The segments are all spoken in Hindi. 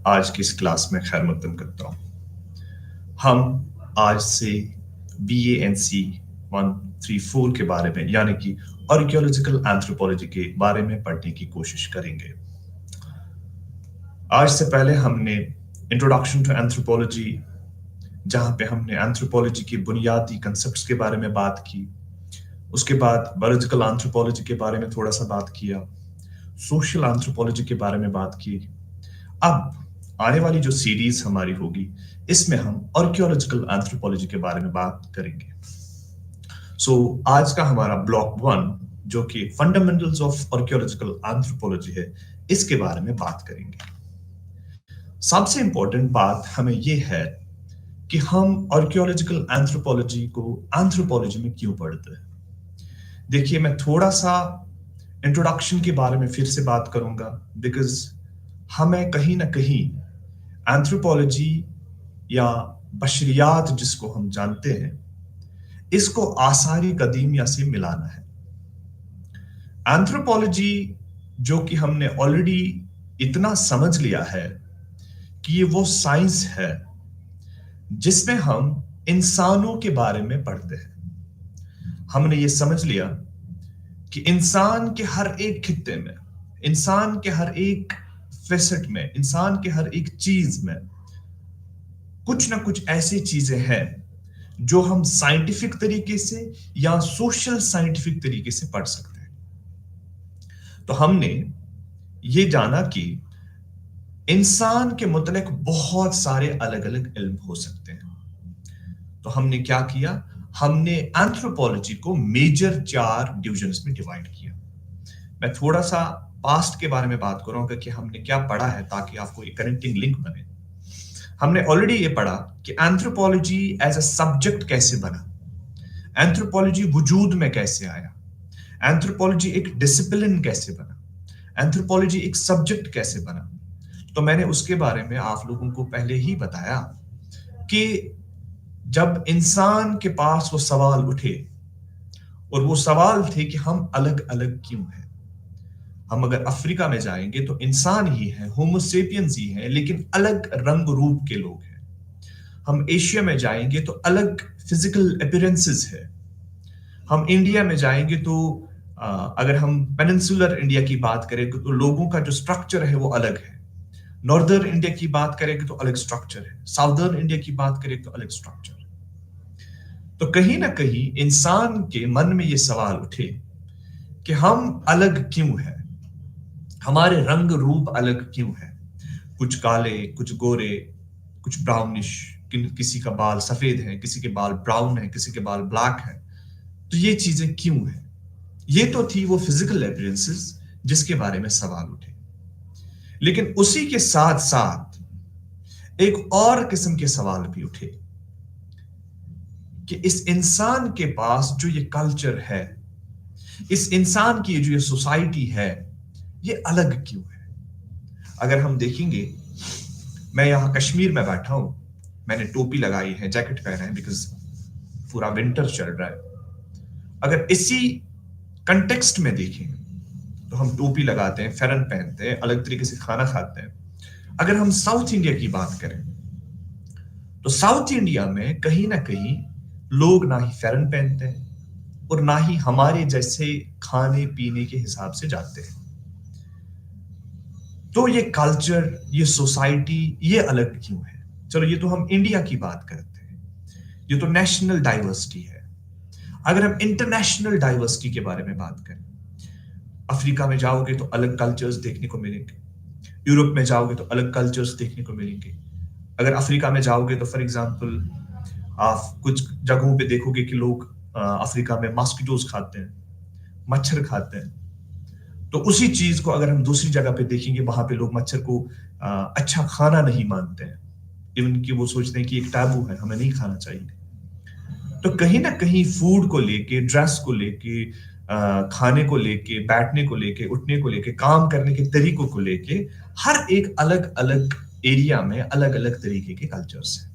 आज की इस क्लास में खैर मकदम करता हूँ। हम आज से BANC 134 के बारे में यानी कि आर्कियोलॉजिकल एंथ्रोपोलॉजी के बारे में पढ़ने की कोशिश करेंगे। आज से पहले हमने इंट्रोडक्शन टू एंथ्रोपोलॉजी, जहां पे हमने एंथ्रोपोलॉजी की बुनियादी कंसेप्ट्स के बारे में बात की, उसके बाद बायोलॉजिकल एंथ्रोपोलॉजी के बारे में थोड़ा सा बात किया, सोशल एंथ्रोपोलॉजी के बारे में बात की। अब आने वाली जो सीरीज हमारी होगी, इसमें हम आर्कियोलॉजिकल एंथ्रोपोलॉजी के बारे में बात करेंगे। आज का हमारा ब्लॉक 1, जो कि फंडामेंटल्स ऑफ आर्कियोलॉजिकल एंथ्रोपोलॉजी है, इसके बारे में बात करेंगे। सबसे इंपॉर्टेंट बात हमें यह है कि हम आर्कियोलॉजिकल एंथ्रोपोलॉजी को एंथ्रोपोलॉजी में क्यों पढ़ते हैं। देखिए, मैं थोड़ा सा इंट्रोडक्शन के बारे में फिर से बात करूंगा, बिकॉज हमें कहीं ना कहीं एंथ्रोपोलॉजी या बशरियात जिसको हम जानते हैं, इसको आसारी कदीमिया से मिलाना है। एंथ्रोपोलॉजी जो कि हमने ऑलरेडी इतना समझ लिया है कि ये वो साइंस है जिसमें हम इंसानों के बारे में पढ़ते हैं। हमने ये समझ लिया कि इंसान के हर एक खित्ते में, इंसान के हर एक फेसेट में, इंसान के हर एक चीज में कुछ ना कुछ ऐसी चीजें हैं जो हम साइंटिफिक तरीके से या सोशल साइंटिफिक तरीके से पढ़ सकते हैं। तो हमने ये जाना कि इंसान के मुतल्लिक बहुत सारे अलग अलग इल्म हो सकते हैं। तो हमने क्या किया, हमने एंथ्रोपोलॉजी को मेजर 4 डिविजन्स में डिवाइड किया। मैं थोड़ा सा पास्ट के बारे में बात करूंगा कि हमने क्या पढ़ा है, ताकि आपको एक कनेक्टिंग लिंक बने। हमने ऑलरेडी ये पढ़ा कि एंथ्रोपोलॉजी एज अ सब्जेक्ट कैसे बना, एंथ्रोपोलॉजी वजूद में कैसे आया, एंथ्रोपोलॉजी एक डिसिप्लिन कैसे बना, एंथ्रोपोलॉजी एक सब्जेक्ट कैसे बना। तो मैंने उसके बारे में आप लोगों को पहले ही बताया कि जब इंसान के पास वो सवाल उठे, और वो सवाल थे कि हम अलग अलग क्यों हैं। हम अगर अफ्रीका में जाएंगे तो इंसान ही है, होमो सेपियंस ही है, लेकिन अलग रंग रूप के लोग हैं। हम एशिया में जाएंगे तो अलग फिजिकल अपीयरेंसेस है। हम इंडिया में जाएंगे तो अगर हम पेनिनसुलर इंडिया की बात करें तो लोगों का जो स्ट्रक्चर है वो अलग है। नॉर्दर्न इंडिया की बात करेंगे तो अलग स्ट्रक्चर है, साउदर्न इंडिया की बात करें तो अलग स्ट्रक्चर है। तो कहीं ना कहीं इंसान के मन में ये सवाल उठे कि हम अलग क्यों हैं, हमारे रंग रूप अलग क्यों है। कुछ काले, कुछ गोरे, कुछ ब्राउनिश, किसी का बाल सफेद है, किसी के बाल ब्राउन है, किसी के बाल ब्लैक है। तो ये चीजें क्यों है। ये तो थी वो फिजिकल अपीयरेंसेस जिसके बारे में सवाल उठे। लेकिन उसी के साथ साथ एक और किस्म के सवाल भी उठे कि इस इंसान के पास जो ये कल्चर है, इस इंसान की जो ये सोसाइटी है, ये अलग क्यों है। अगर हम देखेंगे, मैं यहां कश्मीर में बैठा हूं, मैंने टोपी लगाई है, जैकेट पहना है, बिकॉज पूरा विंटर चल रहा है। अगर इसी कंटेक्स्ट में देखें तो हम टोपी लगाते हैं, फेरन पहनते हैं, अलग तरीके से खाना खाते हैं। अगर हम साउथ इंडिया की बात करें तो साउथ इंडिया में कहीं ना कहीं लोग ना ही फेरन पहनते हैं और ना ही हमारे जैसे खाने पीने के हिसाब से जाते हैं। तो ये कल्चर, ये सोसाइटी, ये अलग क्यों है। चलो, ये तो हम इंडिया की बात करते हैं, ये तो नेशनल डाइवर्सिटी है। अगर हम इंटरनेशनल डाइवर्सिटी के बारे में बात करें, अफ्रीका में जाओगे तो अलग कल्चर्स देखने को मिलेंगे, यूरोप में जाओगे तो अलग कल्चर्स देखने को मिलेंगे। अगर अफ्रीका में जाओगे तो फॉर एग्जांपल आप कुछ जगहों पे देखोगे कि लोग अफ्रीका में मॉस्किटोज खाते हैं, मच्छर खाते हैं। तो उसी चीज को अगर हम दूसरी जगह पे देखेंगे, वहां पे लोग मच्छर को अच्छा खाना नहीं मानते हैं, इवन कि वो सोचते हैं कि एक टैबू है, हमें नहीं खाना चाहिए। तो कहीं ना कहीं फूड को लेके, ड्रेस को लेके, खाने को लेके, बैठने को लेके, उठने को लेके, काम करने के तरीकों को लेके, हर एक अलग अलग एरिया में अलग अलग तरीके के कल्चर्स हैं।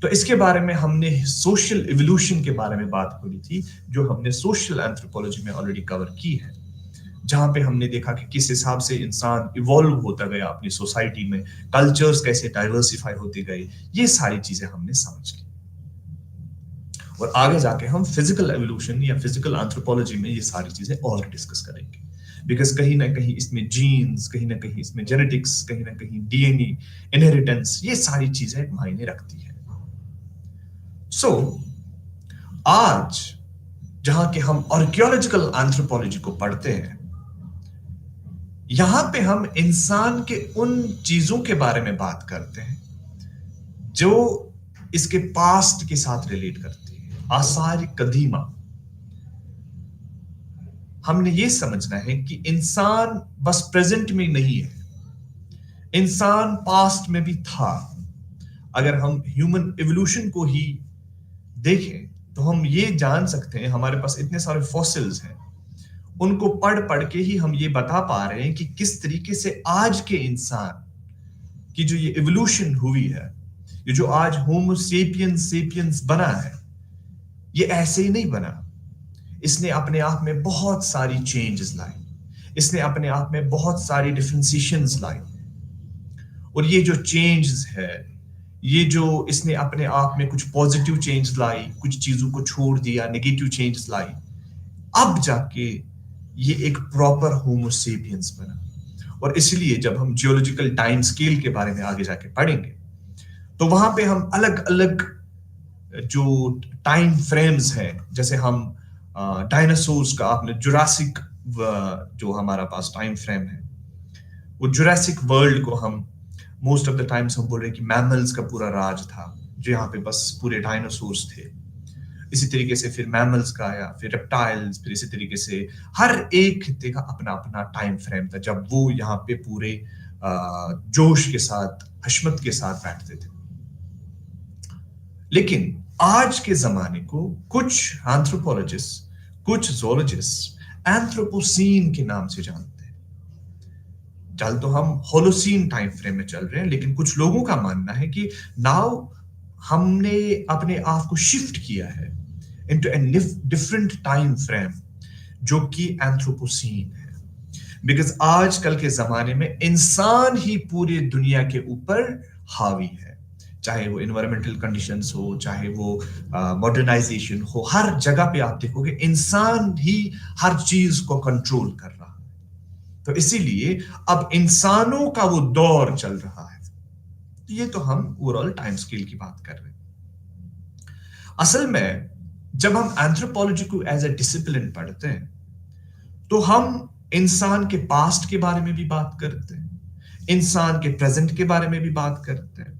तो इसके बारे में हमने सोशल इवोल्यूशन के बारे में बात करी थी, जो हमने सोशल एंथ्रोपोलॉजी में ऑलरेडी कवर की है। जहां पे हमने देखा कि किस हिसाब से इंसान इवॉल्व होता गया अपनी सोसाइटी में, कल्चर्स कैसे डाइवर्सिफाई होते गए, ये सारी चीजें हमने समझ ली। और आगे जाके हम फिजिकल एवोल्यूशन या फिजिकल एंथ्रोपोलॉजी में ये सारी चीजें और डिस्कस करेंगे, बिकॉज कहीं ना कहीं इसमें जीन्स, कहीं ना कहीं इसमें जेनेटिक्स, कहीं ना कहीं डीएनए, इनहेरिटेंस, ये सारी चीजें मायने रखती है। सो आज जहां के हम आर्कियोलॉजिकल एंथ्रोपोलॉजी को पढ़ते हैं, यहां पे हम इंसान के उन चीजों के बारे में बात करते हैं जो इसके पास्ट के साथ रिलेट करती है, आसार कदीमा। हमने ये समझना है कि इंसान बस प्रेजेंट में नहीं है, इंसान पास्ट में भी था। अगर हम ह्यूमन एवोल्यूशन को ही देखें तो हम ये जान सकते हैं, हमारे पास इतने सारे फॉसिल्स हैं, उनको पढ़ पढ़ के ही हम ये बता पा रहे हैं कि किस तरीके से आज के इंसान की जो ये एवोल्यूशन हुई है, ये जो आज होमो सेपियंस सेपियंस बना है, ये ऐसे ही नहीं बना। इसने अपने आप में बहुत सारी चेंजेस लाई, इसने अपने आप में बहुत सारी डिफरेंशिएशंस लाई, और ये जो चेंजेस है, ये जो इसने अपने आप में कुछ पॉजिटिव चेंज लाई, कुछ चीजों को छोड़ दिया, नेगेटिव चेंज लाई, अब जाके ये एक प्रॉपर होमो सेपियंस बना। और इसलिए जब हम जियोलॉजिकल टाइम स्केल के बारे में आगे जाके पढ़ेंगे तो वहां पे हम अलग अलग जो टाइम फ्रेम्स हैं, जैसे हम डायनासोर्स का, आपने जुरासिक जो हमारा पास टाइम फ्रेम है, वो जुरासिक वर्ल्ड को हम मोस्ट ऑफ द टाइम्स हम बोल रहे हैं कि मैमल्स का पूरा राज था, जो यहाँ पे बस पूरे डायनासोर्स थे। इसी तरीके से फिर मैमल्स का आया, फिर रेप्टाइल्स, फिर इसी तरीके से हर एक खित्ते का अपना अपना टाइम फ्रेम था जब वो यहाँ पे पूरे जोश के साथ, हशमत के साथ बैठते थे। लेकिन आज के जमाने को कुछ एंथ्रोपोलॉजिस्ट, कुछ ज़ूलॉजिस्ट एंथ्रोपोसीन के नाम से जानते हैं। चल तो हम होलोसीन टाइम फ्रेम में चल रहे हैं, लेकिन कुछ लोगों का मानना है कि नाउ हमने अपने आप को शिफ्ट किया है into a different time frame, जो कि एंथ्रोपोसीन है। बिकॉज आजकल के जमाने में इंसान ही पूरी दुनिया के ऊपर हावी है, चाहे वो इन्वायरमेंटल कंडीशंस हो, चाहे वो मॉडर्नाइजेशन हो, हर जगह पे आप देखोगे इंसान ही हर चीज को कंट्रोल कर रहा है। तो इसीलिए अब इंसानों का वो दौर चल रहा है। तो ये तो हम ओवरऑल टाइम स्केल की बात कर रहे हैं। असल में जब हम एंथ्रोपोलॉजी को एज ए डिसिप्लिन पढ़ते हैं तो हम इंसान के पास्ट के बारे में भी बात करते हैं, इंसान के प्रेजेंट के बारे में भी बात करते हैं,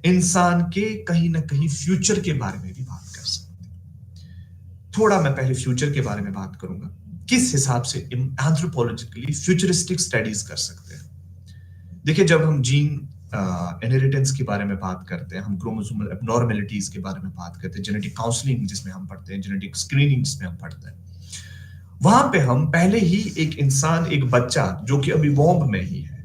इंसान के कहीं ना कहीं फ्यूचर के बारे में भी बात कर सकते हैं। थोड़ा मैं पहले फ्यूचर के बारे में बात करूंगा, किस हिसाब से एंथ्रोपोलॉजिकली फ्यूचरिस्टिक स्टडीज कर सकते हैं। देखिए, जब हम जीन इनहेरिटेंस के बारे में बात करते हैं, हम क्रोमोसोमल एबनॉर्मेलिटीज के बारे में बात करते हैं, जेनेटिक काउंसलिंग जिसमें हम पढ़ते हैं, जेनेटिक स्क्रीनिंग जिसमें हम पढ़ते हैं, वहां पे हम पहले ही एक इंसान, एक बच्चा जो कि अभी वॉम्ब में ही है,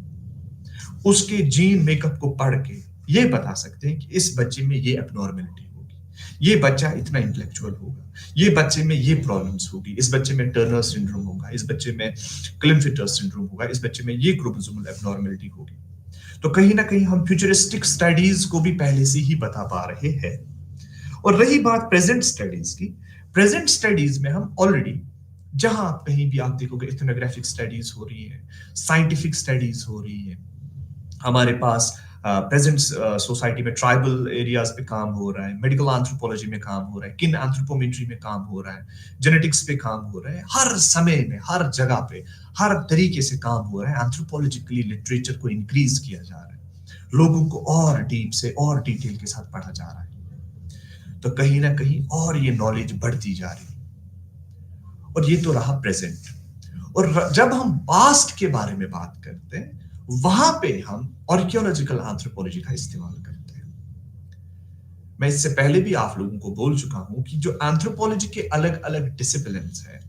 उसके जीन मेकअप को पढ़ के ये बता सकते हैं कि इस बच्चे में ये एबनॉर्मेलिटी होगी, ये बच्चा इतना इंटेलेक्चुअल होगा, ये बच्चे में ये प्रॉब्लम्स होगी, इस बच्चे में टर्नर सिंड्रोम होगा, इस बच्चे में क्लिनफिटर सिंड्रोम होगा, इस बच्चे में ये क्रोमोसोमल एबनॉर्मेलिटी होगी। तो कहीं ना कहीं हम फ्यूचरिस्टिक स्टडीज को भी पहले से ही बता पा रहे हैं। और रही बात प्रेजेंट स्टडीज की, प्रेजेंट स्टडीज में हम ऑलरेडी, जहां आप कहीं भी आप देखोगे, इथनोग्राफिक स्टडीज हो रही है, साइंटिफिक स्टडीज हो रही है, हमारे पास प्रेजेंट सोसाइटी में ट्राइबल एरियाज पे काम हो रहा है, मेडिकल एंथ्रोपोलॉजी में काम हो रहा है, किन एंथ्रोपोमेट्री में काम हो रहा है, जेनेटिक्स पे काम हो रहा है, हर समय में, हर जगह पे, हर तरीके से काम हो रहा है। एंथ्रोपोलॉजिकली लिटरेचर को इंक्रीज किया जा रहा है, लोगों को और डीप से और डिटेल के साथ पढ़ा जा रहा है, तो कहीं ना कहीं और ये नॉलेज बढ़ती जा रही है। और ये तो रहा प्रेजेंट। और जब हम पास्ट के बारे में बात करते हैं, वहां पे हम आर्कियोलॉजिकल एंथ्रोपोलॉजी का इस्तेमाल करते हैं। मैं इससे पहले भी आप लोगों को बोल चुका हूं कि जो एंथ्रोपोलॉजी के अलग अलग डिसिप्लिन्स हैं,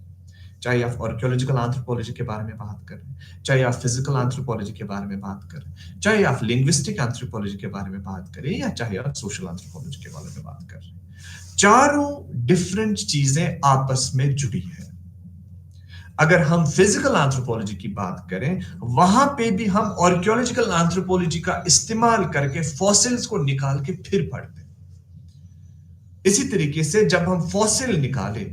चाहे आप आर्कियोलॉजिकल एंथ्रोपोलॉजी के बारे में बात करें, चाहे आप फिजिकल एंथ्रोपोलॉजी के बारे में बात करें, चाहे आप लिंग्विस्टिक एंथ्रोपोलॉजी के बारे में बात करें, या चाहे आप सोशल एंथ्रोपोलॉजी के बारे में बात करें, चारों डिफरेंट चीजें आपस में जुड़ी है। अगर हम फिजिकल एंथ्रोपोलॉजी की बात करें, वहां पे भी हम आर्कियोलॉजिकल एंथ्रोपोलॉजी का इस्तेमाल करके फॉसिल्स को निकाल के फिर पढ़ते हैं। इसी तरीके से जब हम फॉसिल निकाले,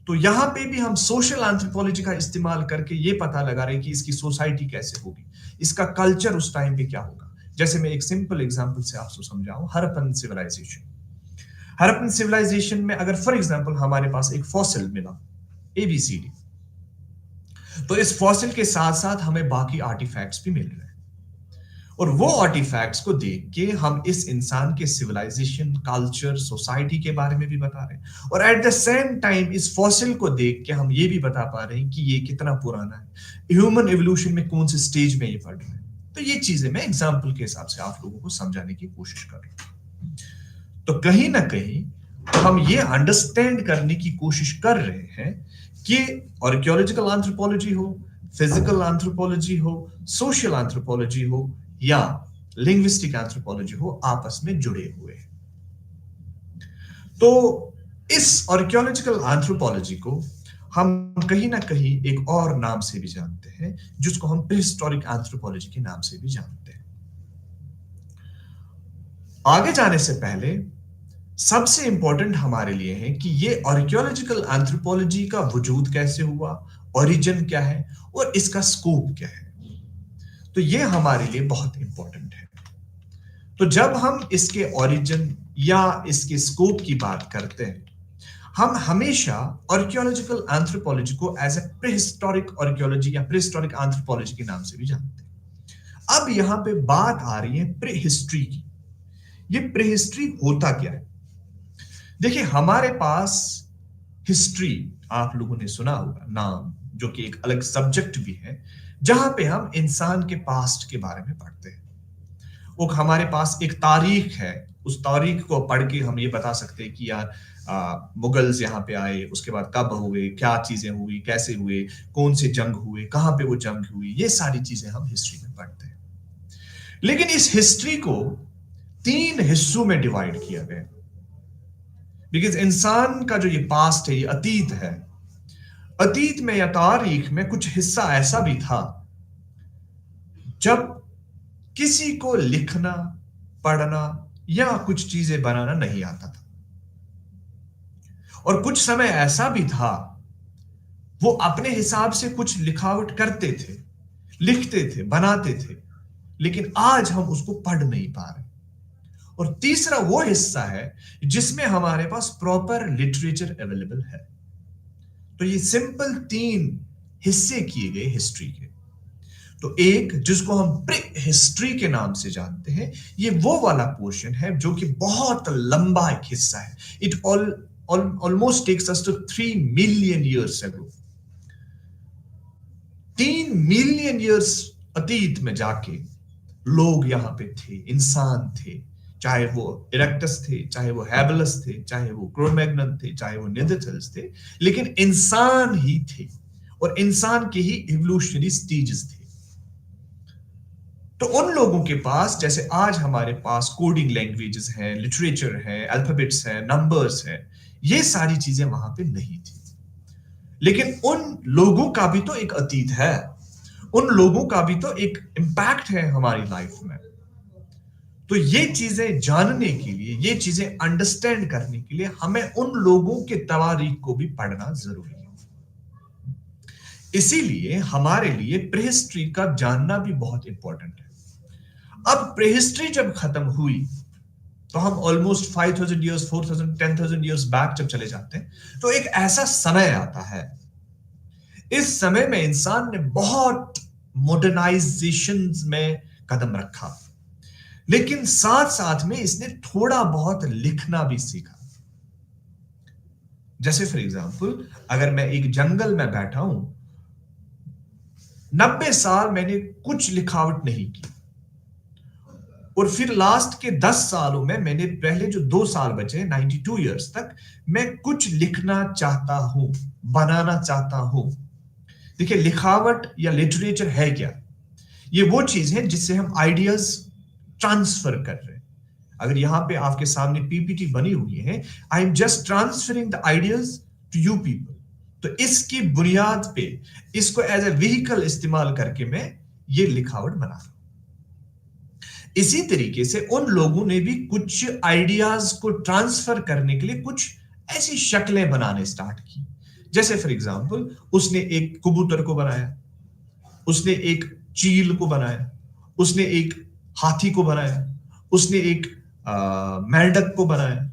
तो यहां पे भी हम सोशल एंथ्रोपोलॉजी का इस्तेमाल करके ये पता लगा रहे हैं कि इसकी सोसाइटी कैसे होगी, इसका कल्चर उस टाइम पे क्या होगा। जैसे मैं एक सिंपल एग्जांपल से आपको समझाऊं, हड़प्पन सिविलाइजेशन। हड़प्पन सिविलाइजेशन में अगर फॉर एग्जांपल हमारे पास एक फॉसिल मिला, एबीसीडी, तो इस फॉसिल के साथ साथ हमें बाकी आर्टिफैक्ट्स भी मिल रहे हैं, और वो आर्टिफैक्ट्स को देख के हम इस इंसान के सिविलाइजेशन, कल्चर, सोसाइटी के बारे में भी बता रहे हैं, और एट द सेम टाइम इस फॉसिल को देख के हम ये भी बता पा रहे हैं कि ये कितना पुराना है, ह्यूमन एवोल्यूशन में कौन से स्टेज में ये पढ़ रहे हैं। तो ये चीजें मैं एग्जाम्पल के हिसाब से आप लोगों को समझाने की कोशिश कर रहा हूं। तो कहीं ना कहीं हम ये अंडरस्टैंड करने की कोशिश कर रहे हैं कि आर्कियोलॉजिकल एंथ्रोपोलॉजी हो, फिजिकल एंथ्रोपोलॉजी हो, सोशल एंथ्रोपोलॉजी हो या लिंग्विस्टिक एंथ्रोपोलॉजी हो, आपस में जुड़े हुए हैं। तो इस आर्कियोलॉजिकल एंथ्रोपोलॉजी को हम कहीं ना कहीं एक और नाम से भी जानते हैं, जिसको हम प्रीहिस्टोरिक एंथ्रोपोलॉजी के नाम से भी जानते हैं। आगे जाने से पहले सबसे इंपॉर्टेंट हमारे लिए है कि ये आर्कियोलॉजिकल एंथ्रोपोलॉजी का वजूद कैसे हुआ, ओरिजिन क्या है और इसका स्कोप क्या है। तो ये हमारे लिए बहुत इंपॉर्टेंट है। तो जब हम इसके ओरिजिन या इसके स्कोप की बात करते हैं, हम हमेशा आर्कियोलॉजिकल एंथ्रोपोलॉजी को एज ए प्रीहिस्टोरिक आर्कियोलॉजी या प्रीहिस्टोरिक एंथ्रोपोलॉजी के नाम से भी जानते हैं। अब यहां पे बात आ रही है प्रीहिस्ट्री की। ये प्रीहिस्ट्री होता क्या है? देखिए, हमारे पास हिस्ट्री, आप लोगों ने सुना होगा नाम, जो कि एक अलग सब्जेक्ट भी है, जहां पे हम इंसान के पास्ट के बारे में पढ़ते हैं। वो हमारे पास एक तारीख है, उस तारीख को पढ़ के हम ये बता सकते हैं कि यार मुगल्स यहाँ पे आए, उसके बाद कब हुए, क्या चीजें हुई, कैसे हुए, कौन से जंग हुए, कहां पे वो जंग हुई, ये सारी चीजें हम हिस्ट्री में पढ़ते हैं। लेकिन इस हिस्ट्री को 3 हिस्सों में डिवाइड किया गया, बिकॉज इंसान का जो ये पास्ट है, ये अतीत है। अतीत में या तारीख में कुछ हिस्सा ऐसा भी था जब किसी को लिखना, पढ़ना या कुछ चीजें बनाना नहीं आता था, और कुछ समय ऐसा भी था वो अपने हिसाब से कुछ लिखावट करते थे, लिखते थे, बनाते थे, लेकिन आज हम उसको पढ़ नहीं पा रहे। और तीसरा वो हिस्सा है जिसमें हमारे पास प्रॉपर लिटरेचर अवेलेबल है। तो ये सिंपल 3 हिस्से किए गए हिस्ट्री के। तो एक, जिसको हम प्री हिस्ट्री के नाम से जानते हैं, ये वो वाला पोर्शन है जो कि बहुत लंबा एक हिस्सा है। It almost takes us to 3 million years ago. 3 million years अतीत में जाके लोग यहां पे थे, इंसान थे, चाहे वो इरेक्टस थे, चाहे वो हैबिलस थे, चाहे वो क्रो-मैग्नन थे, चाहे वो निएंडरथैल्स थे, लेकिन इंसान ही थे, और इंसान के ही इवोल्यूशनरी स्टेजेस थे। तो उन लोगों के पास, जैसे आज हमारे पास कोडिंग लैंग्वेजेस हैं, लिटरेचर है, अल्फाबेट्स हैं, नंबर्स हैं, ये सारी चीजें वहां पे नहीं थी। लेकिन उन लोगों का भी तो एक अतीत है, उन लोगों का भी तो एक इंपैक्ट है हमारी लाइफ में। तो ये चीजें जानने के लिए, ये चीजें अंडरस्टैंड करने के लिए हमें उन लोगों के तवारीख को भी पढ़ना जरूरी है। इसीलिए हमारे लिए प्रीहिस्ट्री का जानना भी बहुत इंपॉर्टेंट है। अब प्रीहिस्ट्री जब खत्म हुई, तो हम ऑलमोस्ट 5000 ईयर्स, 4000, 10,000 ईयर्स बैक जब चले जाते हैं, तो एक ऐसा समय आता है, इस समय में इंसान ने बहुत मॉडर्नाइजेशन में कदम रखा, लेकिन साथ साथ में इसने थोड़ा बहुत लिखना भी सीखा। जैसे फॉर एग्जांपल, अगर मैं एक जंगल में बैठा हूं, 90 साल मैंने कुछ लिखावट नहीं की, और फिर लास्ट के 10 सालों में मैंने पहले जो 2 साल बचे, 92 ईयर्स तक, मैं कुछ लिखना चाहता हूं, बनाना चाहता हूं। देखिए, लिखावट या लिटरेचर है क्या? ये वो चीज है जिससे हम आइडियाज ट्रांसफर कर रहे हैं। अगर यहां पे आपके सामने पीपीटी बनी हुई है, I am just transferring the ideas to you people. तो इसकी बुनियाद पे इसको एज ए व्हीकल इस्तेमाल करके मैं ये लिखावट बना रहा हूं। इसी तरीके से उन लोगों ने भी कुछ आइडियाज को ट्रांसफर करने के लिए कुछ ऐसी शक्लें बनाने स्टार्ट की। जैसे फॉर एग्जांपल उसने एक कबूतर को बनाया, उसने एक चील को बनाया, उसने एक हाथी को बनाया, उसने एक मेंढक को बनाया।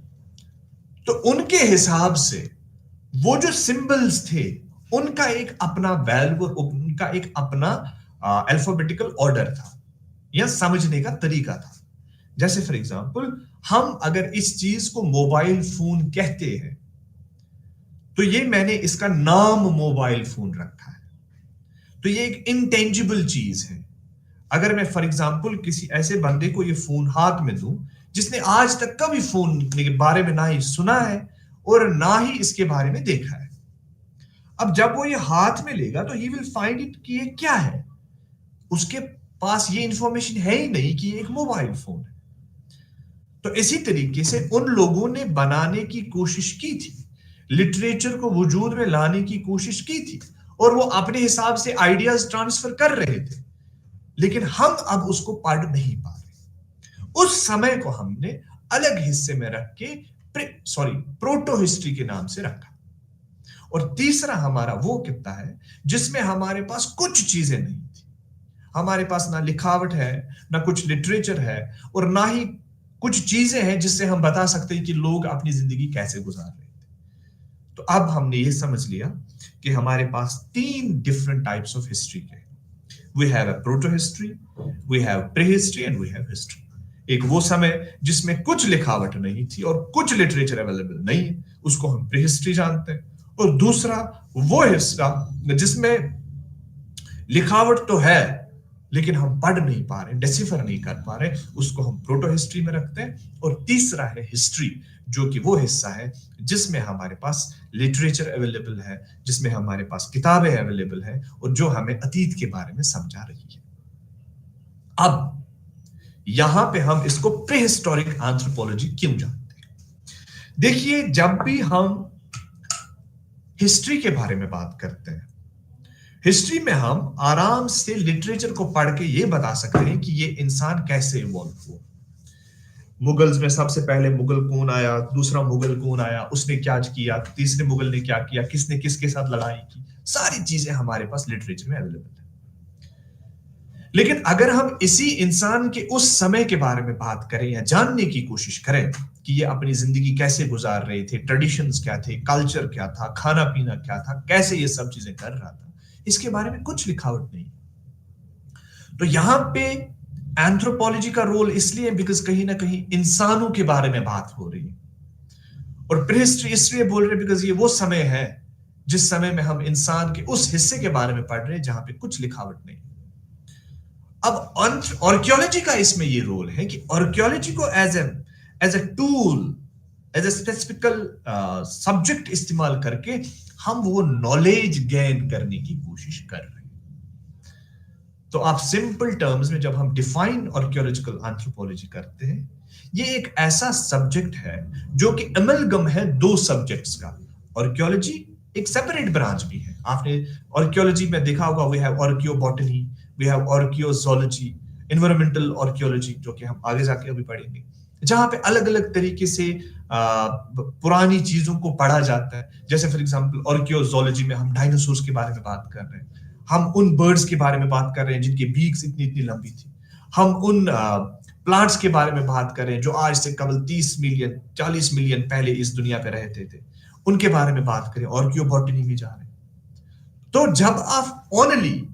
तो उनके हिसाब से वो जो सिंबल्स थे उनका एक अपना वैल्यू और उनका एक अपना अल्फाबेटिकल ऑर्डर था या समझने का तरीका था। जैसे फॉर एग्जांपल हम अगर इस चीज को मोबाइल फोन कहते हैं तो ये मैंने इसका नाम मोबाइल फोन रखा है, तो ये एक इंटेंजिबल चीज है। अगर मैं फॉर एग्जांपल किसी ऐसे बंदे को ये फोन हाथ में दूं जिसने आज तक कभी फोन के बारे में ना ही सुना है और ना ही इसके बारे में देखा है, अब जब वो ये हाथ में लेगा तो ही विल फाइंड इट कि ये क्या है। उसके पास ये इंफॉर्मेशन है ही नहीं कि ये एक मोबाइल फोन है। तो इसी तरीके से उन लोगों ने बनाने की कोशिश की थी, लिटरेचर को वजूद में लाने की कोशिश की थी और वो अपने हिसाब से आइडियाज ट्रांसफर कर रहे थे, लेकिन हम अब उसको पढ़ नहीं पा रहे। उस समय को हमने अलग हिस्से में रख के प्रोटो हिस्ट्री के नाम से रखा। और तीसरा हमारा वो कितना है जिसमें हमारे पास कुछ चीजें नहीं थी। हमारे पास ना लिखावट है, ना कुछ लिटरेचर है और ना ही कुछ चीजें हैं जिससे हम बता सकते हैं कि लोग अपनी जिंदगी कैसे गुजार रहे थे। तो अब हमने ये समझ लिया कि हमारे पास 3 डिफरेंट टाइप्स ऑफ हिस्ट्री के। We have a proto history, we have prehistory and we have history. एक वो समय जिसमें कुछ लिखावट नहीं थी और कुछ लिटरेचर अवेलेबल नहीं है, उसको हम प्रीहिस्ट्री जानते हैं। और दूसरा वो हिस्सा जिसमें लिखावट तो है लेकिन हम पढ़ नहीं पा रहे, डिसिफर नहीं कर पा रहे, उसको हम प्रोटो हिस्ट्री में रखते हैं। और तीसरा है हिस्ट्री, जो कि वो हिस्सा है जिसमें हमारे पास लिटरेचर अवेलेबल है, जिसमें हमारे पास किताबें अवेलेबल है और जो हमें अतीत के बारे में समझा रही है। अब यहां पे हम इसको प्रीहिस्टोरिक एंथ्रोपोलॉजी क्यों जानते हैं? देखिए, जब भी हम हिस्ट्री के बारे में बात करते हैं, हिस्ट्री में हम आराम से लिटरेचर को पढ़ के ये बता सकते हैं कि ये इंसान कैसे इवॉल्व हुआ। मुगल्स में सबसे पहले मुगल कौन आया, दूसरा मुगल कौन आया, उसने क्या किया, तीसरे मुगल ने क्या किया, किसने किसके साथ लड़ाई की, सारी चीजें हमारे पास लिटरेचर में अवेलेबल है। लेकिन अगर हम इसी इंसान के उस समय के बारे में बात करें या जानने की कोशिश करें कि ये अपनी जिंदगी कैसे गुजार रहे थे, ट्रेडिशंस क्या थे, कल्चर क्या था, खाना पीना क्या था, कैसे ये सब चीजें कर रहा था, इसके बारे में कुछ लिखावट नहीं। तो यहां पे एंथ्रोपोलॉजी का रोल इसलिए बिकॉज कहीं ना कहीं इंसानों के बारे में बात हो रही है, और प्रीहिस्ट्री इसलिए बोल रहे बिकॉज ये वो समय है जिस समय में हम इंसान के उस हिस्से के बारे में पढ़ रहे हैं जहां पे कुछ लिखावट नहीं। अब आर्कियोलॉजी का इसमें ये रोल है कि आर्कियोलॉजी को as a tool, as a specifical subject इस्तेमाल करके हम वो नॉलेज गेन करने की कोशिश कर रहे हैं। तो आप सिंपल टर्म्स में जब हम डिफाइन आर्कियोलॉजिकल एंथ्रोपोलॉजी करते हैं, ये एक ऐसा सब्जेक्ट है जो कि अमलगम है 2 सब्जेक्ट्स का। आर्कियोलॉजी एक सेपरेट ब्रांच भी है। आपने आर्कियोलॉजी में देखा होगा, we have archaeobotany, we have archaeozoology, environmental archaeology, जो कि हम आगे जाके अभी पढ़ेंगे, जहां पे अलग अलग तरीके से पुरानी चीजों को पढ़ा जाता है। जैसे फॉर एग्जांपल आर्कियोजोलॉजी में हम डायनासोर्स के बारे में बात कर रहे हैं, हम उन बर्ड्स के बारे में बात कर रहे हैं जिनकी बीक्स इतनी इतनी लंबी थी, हम उन प्लांट्स के बारे में बात कर रहे हैं जो आज से केवल 30 मिलियन 40 मिलियन पहले इस दुनिया पे रहते थे, उनके बारे में बात करें, आर्कियोबॉटनी में जा रहे हैं। तो जब आप ओनली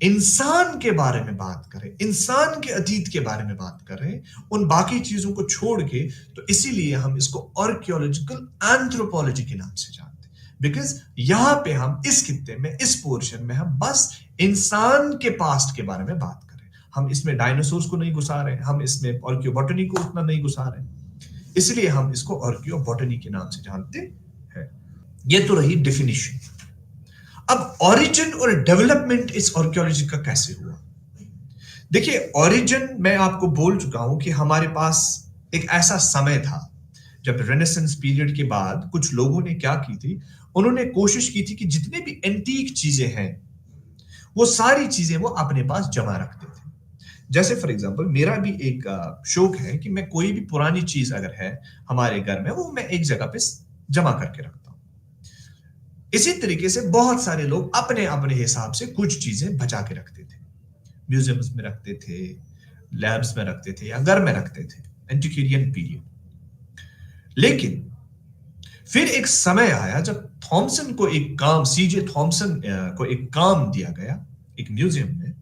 इंसान के बारे में बात करें, इंसान के अतीत के बारे में बात करें, उन बाकी चीजों को छोड़ के, तो इसीलिए हम इसको आर्कियोलॉजिकल एंथ्रोपोलॉजी के नाम से जानते हैं। बिकॉज यहां पे हम इस खित्ते में, इस पोर्शन में हम बस इंसान के पास्ट के बारे में बात करें, हम इसमें डायनासोर्स को नहीं घुसा रहे, हम इसमें आर्कियोबॉटनी को उतना नहीं घुसा रहे, इसलिए हम इसको आर्कियोबॉटनी के नाम से जानते हैं। ये तो रही डेफिनेशन। अब ओरिजिन और डेवलपमेंट इस आर्कियोलॉजी का कैसे हुआ? देखिए, ओरिजिन मैं आपको बोल चुका हूं कि हमारे पास एक ऐसा समय था जब रेनेसेंस पीरियड के बाद कुछ लोगों ने क्या की थी, उन्होंने कोशिश की थी कि जितने भी एंटीक चीजें हैं, वो सारी चीजें वो अपने पास जमा रखते थे। जैसे फॉर एग्जांपल मेरा भी एक शौक है कि मैं कोई भी पुरानी चीज अगर है हमारे घर में, वो मैं एक जगह पे जमा करके रखता हूँ। इसी तरीके से बहुत सारे लोग अपने अपने हिसाब से कुछ चीजें बचा के रखते थे, म्यूजियम्स में रखते थे, लैब्स में रखते थे या घर में रखते थे, एंटिक्वेरियन पीरियड। लेकिन फिर एक समय आया जब थॉमसन को एक काम, सीजे थॉमसन को एक काम दिया गया एक म्यूजियम में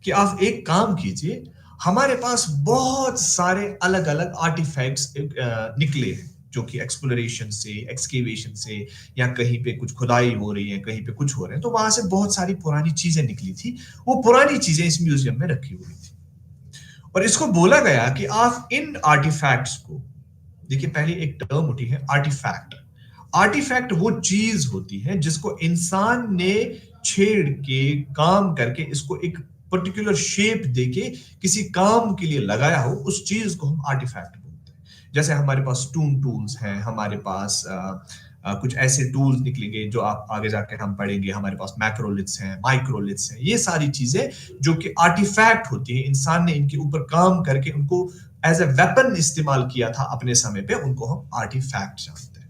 कि आप एक काम कीजिए, हमारे पास बहुत सारे अलग अलग आर्टिफैक्ट्स निकले हैं जो कि एक्सप्लोरेशन से, एक्सकेवेशन से, या कहीं पे कुछ खुदाई हो रही है, कहीं पे कुछ हो रहे हैं, तो वहां से बहुत सारी पुरानी चीजें निकली थी। वो पुरानी चीजें इस म्यूजियम में रखी हुई थी और इसको बोला गया कि आप इन आर्टिफैक्ट्स को, देखिए पहले एक टर्म उठी है आर्टिफैक्ट। आर्टिफैक्ट वो चीज होती है जिसको इंसान ने छेड़ के, काम करके, इसको एक पर्टिकुलर शेप देके किसी काम के लिए लगाया हो, उस चीज को हम आर्टिफैक्ट बोलते हैं। जैसे हमारे पास स्टोन टूल्स हैं, हमारे पास कुछ ऐसे टूल्स निकलेंगे जो आप आगे जाके हम पढ़ेंगे, हमारे पास मैक्रोलिथ्स हैं, माइक्रोलिथ्स हैं, ये सारी चीजें जो कि आर्टिफैक्ट होती है, इंसान ने इनके ऊपर काम करके उनको एज ए वेपन इस्तेमाल किया था अपने समय पे, उनको हम आर्टिफैक्ट जानते हैं।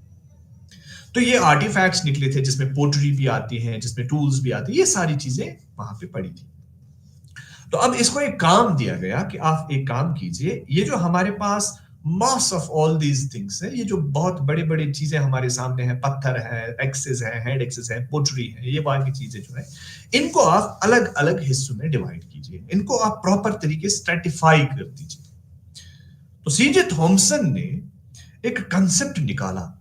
तो ये आर्टिफैक्ट्स निकले थे जिसमें पोटरी भी आती है, जिसमें टूल्स भी आती है, ये सारी चीजें वहां पे पड़ी थी। तो अब इसको एक काम दिया गया कि आप एक काम कीजिए, ये जो हमारे पास mass of all these things है, ये जो बहुत बड़े बड़े चीजें हमारे सामने है, पत्थर है, एक्सेस है, हेड एक्सेस है, पोटरी है, ये बाकी चीजें जो है, इनको आप अलग अलग हिस्सों में डिवाइड कीजिए, इनको आप प्रॉपर तरीके से स्ट्रेटिफाई कर दीजिए। तो सीजे थॉमसन ने एक कंसेप्ट निकाला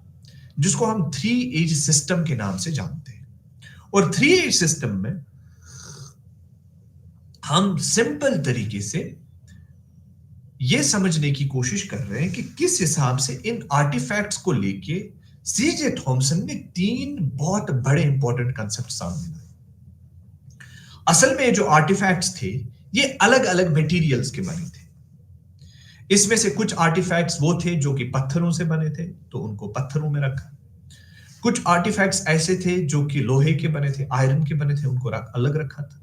जिसको हम थ्री एज सिस्टम के नाम से जानते हैं। और थ्री एज सिस्टम में हम सिंपल तरीके से यह समझने की कोशिश कर रहे हैं कि किस हिसाब से इन आर्टिफैक्ट्स को लेके सीजे थॉमसन ने तीन बहुत बड़े इंपॉर्टेंट कंसेप्ट सामने लाए। असल में जो आर्टिफैक्ट्स थे ये अलग अलग मटेरियल्स के बने थे। इसमें से कुछ आर्टिफैक्ट्स वो थे जो कि पत्थरों से बने थे, तो उनको पत्थरों में रखा। कुछ आर्टिफैक्ट्स ऐसे थे जो कि लोहे के बने थे, आयरन के बने थे, उनको अलग रखा था।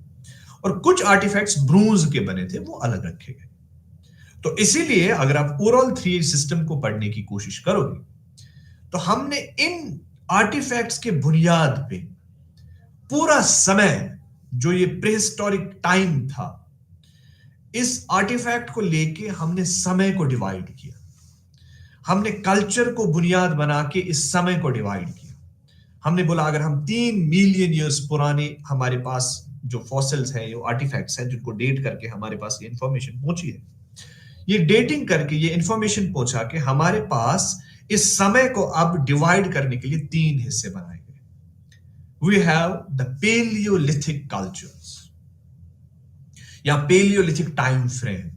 और कुछ आर्टिफैक्ट्स ब्रोंज के बने थे, वो अलग रखे गए। तो इसीलिए अगर आप ओवरऑल थ्री एज सिस्टम को पढ़ने की कोशिश करोगे तो हमने इन आर्टिफैक्ट्स के बुनियाद पे पूरा समय, जो ये प्रीहिस्टोरिक टाइम था, इस आर्टिफैक्ट को लेके हमने समय को डिवाइड किया। हमने कल्चर को बुनियाद बना के इस समय को डिवाइड किया। हमने बोला अगर हम 3 मिलियन ईयर्स पुराने हमारे पास जो फॉसिल्स हैं, जो आर्टिफैक्ट्स हैं, जिनको डेट करके हमारे पास ये इंफॉर्मेशन पहुंची है, ये डेटिंग करके ये इंफॉर्मेशन पहुंचा के हमारे पास इस समय को अब डिवाइड करने के लिए 3 हिस्से बनाए गए। We have the palaeolithic cultures या पेलियोलिथिक टाइम फ्रेम,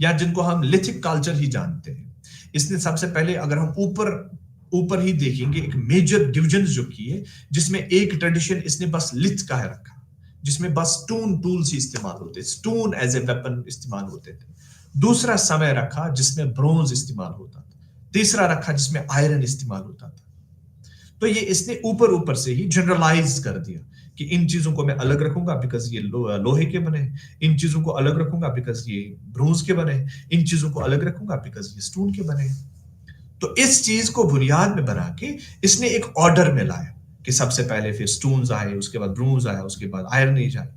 या जिनको हम लिथिक कल्चर ही जानते हैं। इसने सबसे पहले, अगर हम ऊपर ही देखेंगे, एक मेजर डिविजन जो की है, जिसमें एक ट्रेडिशन इसने बस लिथ का है रखा, जिसमें बस स्टोन टूल्स ही इस्तेमाल होते, स्टोन एज ए वेपन इस्तेमाल होते थे। दूसरा समय रखा जिसमें ब्रोंज इस्तेमाल होता था। तीसरा रखा जिसमें आयरन इस्तेमाल होता था। तो ये इसने ऊपर से ही जनरलाइज कर दिया कि इन चीजों को मैं अलग रखूंगा बिकॉज ये लोहे के बने, इन चीजों को अलग रखूंगा बिकॉज ये ब्रोंज के बने, इन चीजों को अलग रखूंगा बिकॉज ये स्टोन के बने। तो इस चीज को बुनियाद में बना के इसने एक ऑर्डर में लाया कि सबसे पहले फिर स्टोन्स आए, उसके बाद ब्रोंज आया, उसके बाद आयरन एज आए।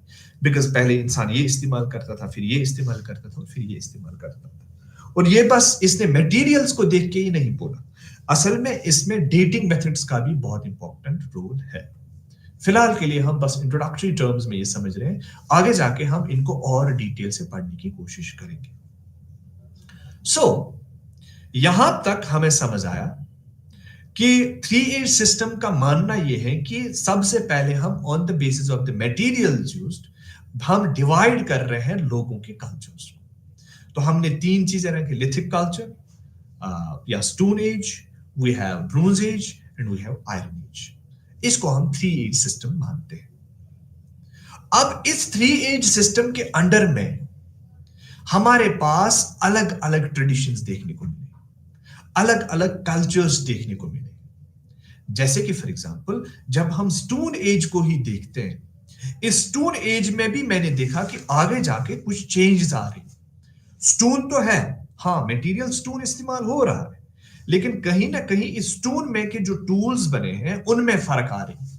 बिकॉज पहले इंसान ये इस्तेमाल करता था, फिर ये इस्तेमाल करता था, फिर ये इस्तेमाल करता था। और ये बस इसने मटेरियल्स को देख के ही नहीं बोला, असल में इसमें डेटिंग मेथड्स का भी बहुत इंपॉर्टेंट रोल है। फिलहाल के लिए हम बस इंट्रोडक्टरी टर्म्स में ये समझ रहे हैं, आगे जाके हम इनको और डिटेल से पढ़ने की कोशिश करेंगे। यहां तक हमें समझ आया कि थ्री एज सिस्टम का मानना यह है कि सबसे पहले हम on the basis of the materials used हम डिवाइड कर रहे हैं लोगों के कल्चर्स को। तो हमने 3 चीजें रखी, लिथिक कल्चर या stone age, we have bronze age and we have iron age. इसको हम थ्री एज सिस्टम मानते हैं। अब इस थ्री एज सिस्टम के अंडर में हमारे पास अलग अलग ट्रेडिशंस देखने को मिले, अलग अलग कल्चर्स देखने को मिले। जैसे कि फॉर एग्जांपल जब हम स्टोन एज को ही देखते हैं, इस स्टोन एज में भी मैंने देखा कि आगे जाके कुछ चेंजेस आ रही। स्टोन तो है, हाँ मटेरियल स्टोन इस्तेमाल हो रहा है, लेकिन कहीं ना कहीं इस स्टोन में के जो टूल्स बने हैं उनमें फर्क आ रही।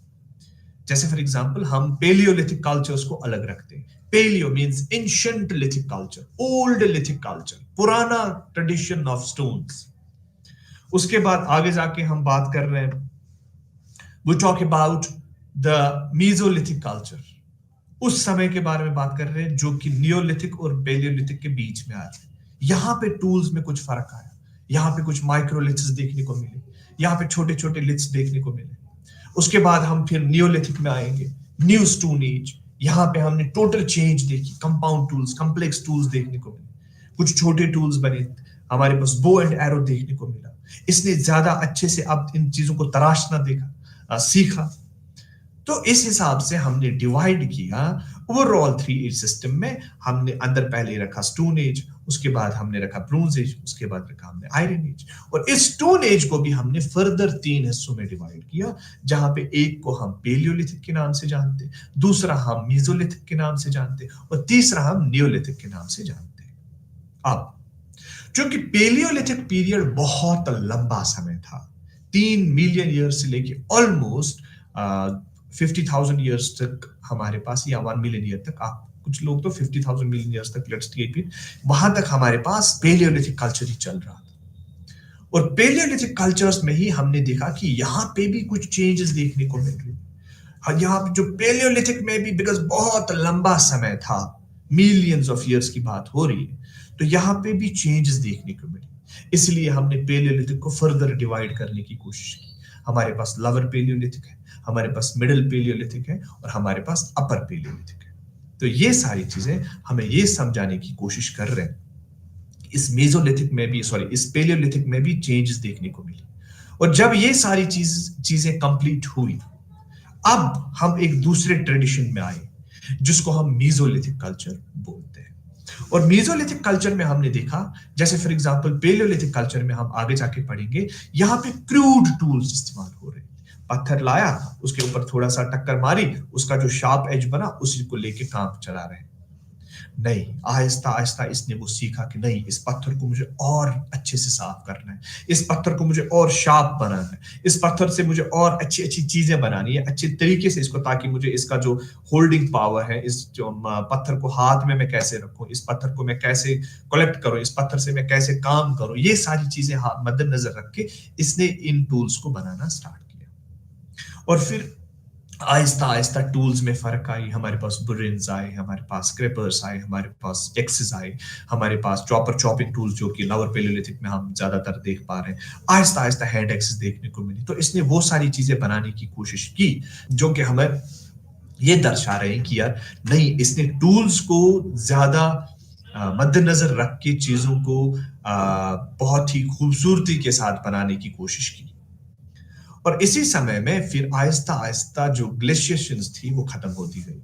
जैसे फॉर एग्जांपल हम पेलियोलिथिक कल्चर्स को अलग रखते हैं। Palaeo means ancient lithic culture, old lithic culture, पुराना ट्रेडिशन ऑफ स्टोन्स। उसके बाद आगे जाके हम बात कर रहे हैं, we talk about the mesolithic culture. उस समय के बारे में बात कर रहे हैं जो कि नियोलिथिक और पेलियोलिथिक के बीच में आ रहे हैं। यहां पे टूल्स में कुछ फर्क आया, यहां पे कुछ माइक्रोलिथ्स देखने को मिले, यहां पे छोटे छोटे लिथ्स देखने को मिले। उसके बाद हम फिर नियोलिथिक में आएंगे, न्यू स्टोन एज। यहां पे हमने टोटल चेंज देखी, कंपाउंड टूल्स, कम्प्लेक्स टूल्स देखने को मिले, कुछ छोटे टूल्स बने, हमारे पास बो एंड एरो देखने को मिला। इसने ज्यादा अच्छे से अब इन चीजों को तराशना देखा, सीखा। तो इस हिसाब से हमने डिवाइड किया ओवरऑल 3 एज सिस्टम में। हमने अंदर पहले रखा स्टोन एज, उसके बाद हमने रखा ब्रोंज एज, उसके बाद रखा हमने आयरन एज। और इस स्टोन एज को भी हमने फर्दर 3 हिस्सों में डिवाइड किया, जहां पे एक को हम पेलियोलिथिक के नाम से जानते, दूसरा हम मीजोलिथिक के नाम से जानते, और तीसरा हम नियोलिथिक के नाम से जानते। अब क्योंकि पेलियोलिथिक पीरियड बहुत लंबा समय था, 3 मिलियन ईयर से लेके ऑलमोस्ट 50,000 ईयर्स तक हमारे पास, या 1 मिलियन ईयर तक, आप कुछ लोग तो 50,000 मिलियन ईयर्स तक, लेट्स टेक इट, वहां तक हमारे पास पेलियोलिथिक कल्चर ही चल रहा था। और पेलियोलिथिक कल्चर्स में ही हमने देखा कि यहाँ पे भी कुछ चेंजेस देखने को मिल रही। यहाँ पे जो पेलियोलिथिक में भी, बिकॉज बहुत लंबा समय था, मिलियंस ऑफ ईयर्स की बात हो रही है, तो यहाँ पे भी चेंजेस देखने को मिले। इसलिए हमने पेलियोलिथिक को फर्दर डिवाइड करने की कोशिश की। हमारे पास लोअर पेलियोलिथिक है, हमारे पास मिडिल पेलियोलिथिक है, और हमारे पास अपर पेलियोलिथिक है। तो ये सारी चीजें हमें ये समझाने की कोशिश कर रहे हैं, इस मेसोलिथिक में भी, सॉरी, इस पेलियोलिथिक में भी चेंजेस देखने को मिली। और जब ये सारी चीजें कंप्लीट हुई, अब हम एक दूसरे ट्रेडिशन में आए जिसको हम मेसोलिथिक कल्चर बोलते हैं। और मेसोलिथिक कल्चर में हमने देखा, जैसे फॉर एग्जांपल पेलियोलिथिक कल्चर में हम आगे जाके पढ़ेंगे, यहां पे क्रूड टूल्स इस्तेमाल हो रहे हैं। पत्थर लाया, उसके ऊपर थोड़ा सा टक्कर मारी, उसका जो शार्प एज बना उसी को लेके काम चला रहे हैं। नहीं, आहिस्ता आहिस्ता इसने वो सीखा कि नहीं, इस पत्थर को मुझे और अच्छे से साफ करना है, इस पत्थर को मुझे और शार्प बनाना है, इस पत्थर से मुझे और अच्छी अच्छी चीजें बनानी है, अच्छे तरीके से इसको, ताकि मुझे इसका जो होल्डिंग पावर है, इस जो पत्थर को हाथ में मैं कैसे रखूं, इस पत्थर को मैं कैसे कलेक्ट करूं, इस पत्थर से मैं कैसे काम करूं, ये सारी चीजें मद्देनजर रख के इसने इन टूल्स को बनाना स्टार्ट किया। और फिर आहिस्ता आहिस्ता टूल्स में फर्क आई, हमारे पास बुरिन्स आए, हमारे पास स्क्रैपर्स आए, हमारे पास एक्सेस आए, हमारे पास चॉपर चॉपिंग टूल्स जो कि लोअर पेलियोलिथिक में हम ज्यादातर देख पा रहे हैं। आहिस्ता आहिस्ता हैंड एक्सेस देखने को मिली। तो इसने वो सारी चीजें बनाने की कोशिश की जो कि हमें ये दर्शा रहे हैं कि यार नहीं, इसने टूल्स को ज्यादा मद्देनजर रख के चीजों को बहुत ही खूबसूरती के साथ बनाने की कोशिश की। और इसी समय में फिर आहिस्ता आहिस्ता जो ग्लेशिएशंस थी वो खत्म होती गई।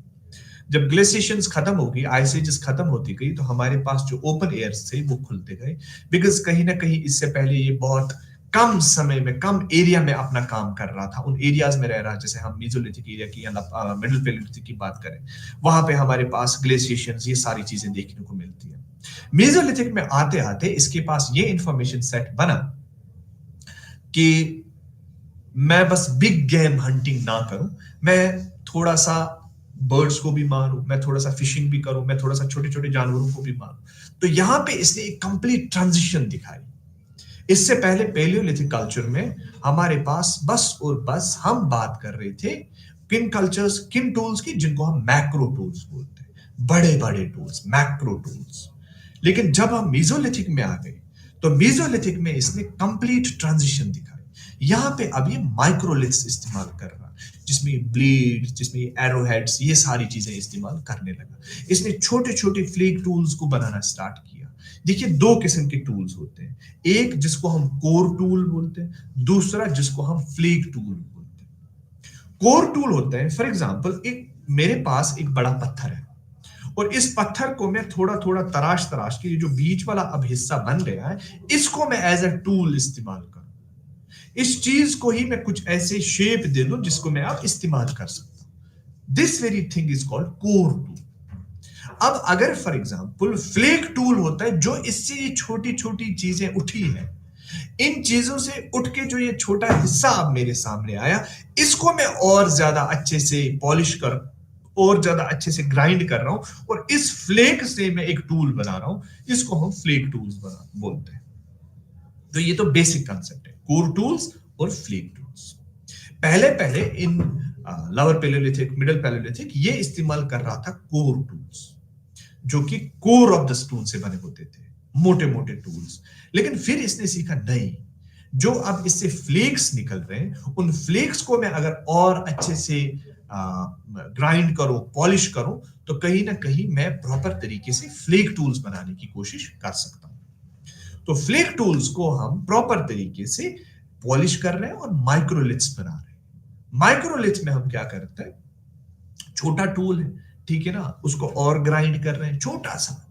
जब ग्लेशिएशंस खत्म हो गई, आइस एजेस खत्म होती गई, तो हमारे पास जो ओपन एयर्स थे वो खुलते गए। बिकॉज कहीं ना कहीं इससे पहले ये बहुत कम समय में, कम एरिया में अपना काम कर रहा था, उन एरियाज में रह रहा। जैसे हम मेसोलिथिक एरिया की या मिडिल पेलियोलिथिक की बात करें, वहां पे हमारे पास ग्लेशिएशंस, ये सारी चीजें देखने को मिलती है। मेसोलिथिक में आते आते इसके पास ये इंफॉर्मेशन सेट बना कि मैं बस बिग गेम हंटिंग ना करूं, मैं थोड़ा सा बर्ड्स को भी मारूं, मैं थोड़ा सा फिशिंग भी करूं, मैं थोड़ा सा छोटे छोटे जानवरों को भी मारूं। तो यहां पे इसने एक कंप्लीट ट्रांजिशन दिखाई। इससे पहले पेलियोलिथिक कल्चर में हमारे पास बस और बस हम बात कर रहे थे किन कल्चर्स, किन टूल्स की, जिनको हम मैक्रो टूल्स बोलते हैं, बड़े बड़े टूल्स, मैक्रो टूल्स। लेकिन जब हम मेसोलिथिक में आ गए, तो मेसोलिथिक में इसने कंप्लीट ट्रांजिशन दिखाई। यहां पे अब ये माइक्रोलिथ्स इस्तेमाल कर रहा, जिसमें ब्लेड, जिसमें एरो हेड्स, ये सारी चीजें इस्तेमाल करने लगा। इसने छोटे छोटे फ्लेक टूल्स को बनाना स्टार्ट किया। देखिए, 2 किस्म के टूल्स होते हैं, एक जिसको हम कोर टूल बोलते हैं, दूसरा जिसको हम फ्लेक टूल बोलते हैं। कोर टूल होता है, फॉर एग्जांपल, एक मेरे पास एक बड़ा पत्थर है और इस पत्थर को मैं थोड़ा थोड़ा तराश तराश के, ये जो बीच वाला अब हिस्सा बन गया है, इसको मैं एज अ टूल इस्तेमाल करूं। इस चीज को ही मैं कुछ ऐसे शेप दे दूं जिसको मैं अब इस्तेमाल कर सकता हूं। This very thing is called core tool. अब अगर फॉर एग्जाम्पल फ्लेक टूल होता है, जो इससे ये छोटी छोटी चीजें उठी है, इन चीजों से उठ के जो ये छोटा हिस्सा अब मेरे सामने आया, इसको मैं और ज्यादा अच्छे से पॉलिश कर, और ज्यादा अच्छे से ग्राइंड कर रहा हूं, और इस फ्लेक से मैं एक टूल बना रहा हूं, इसको हम फ्लेक टूल्स बना बोलते हैं। तो ये तो बेसिक कंसेप्ट है, कोर टूल्स और फ्लेक टूल्स। पहले पहले इन लोअर पैलेयोलिथिक, मिडिल पैलेयोलिथिक, ये इस्तेमाल कर रहा था कोर टूल्स, जो कि कोर ऑफ द स्टोन से बने होते थे, मोटे मोटे टूल्स। लेकिन फिर इसने सीखा नहीं, जो अब इससे फ्लेक्स निकल रहे हैं, उन फ्लेक्स को मैं अगर और अच्छे से ग्राइंड करूं, पॉलिश करूं, तो कहीं ना कहीं मैं प्रॉपर तरीके से फ्लेक टूल्स बनाने की कोशिश कर सकता हूं। तो फ्लेक टूल्स को हम प्रॉपर तरीके से पॉलिश कर रहे हैं और माइक्रोलिथ्स बना रहे हैं। माइक्रोलिथ में हम क्या करते हैं, छोटा टूल है, ठीक है ना, उसको और ग्राइंड कर रहे हैं, छोटा सा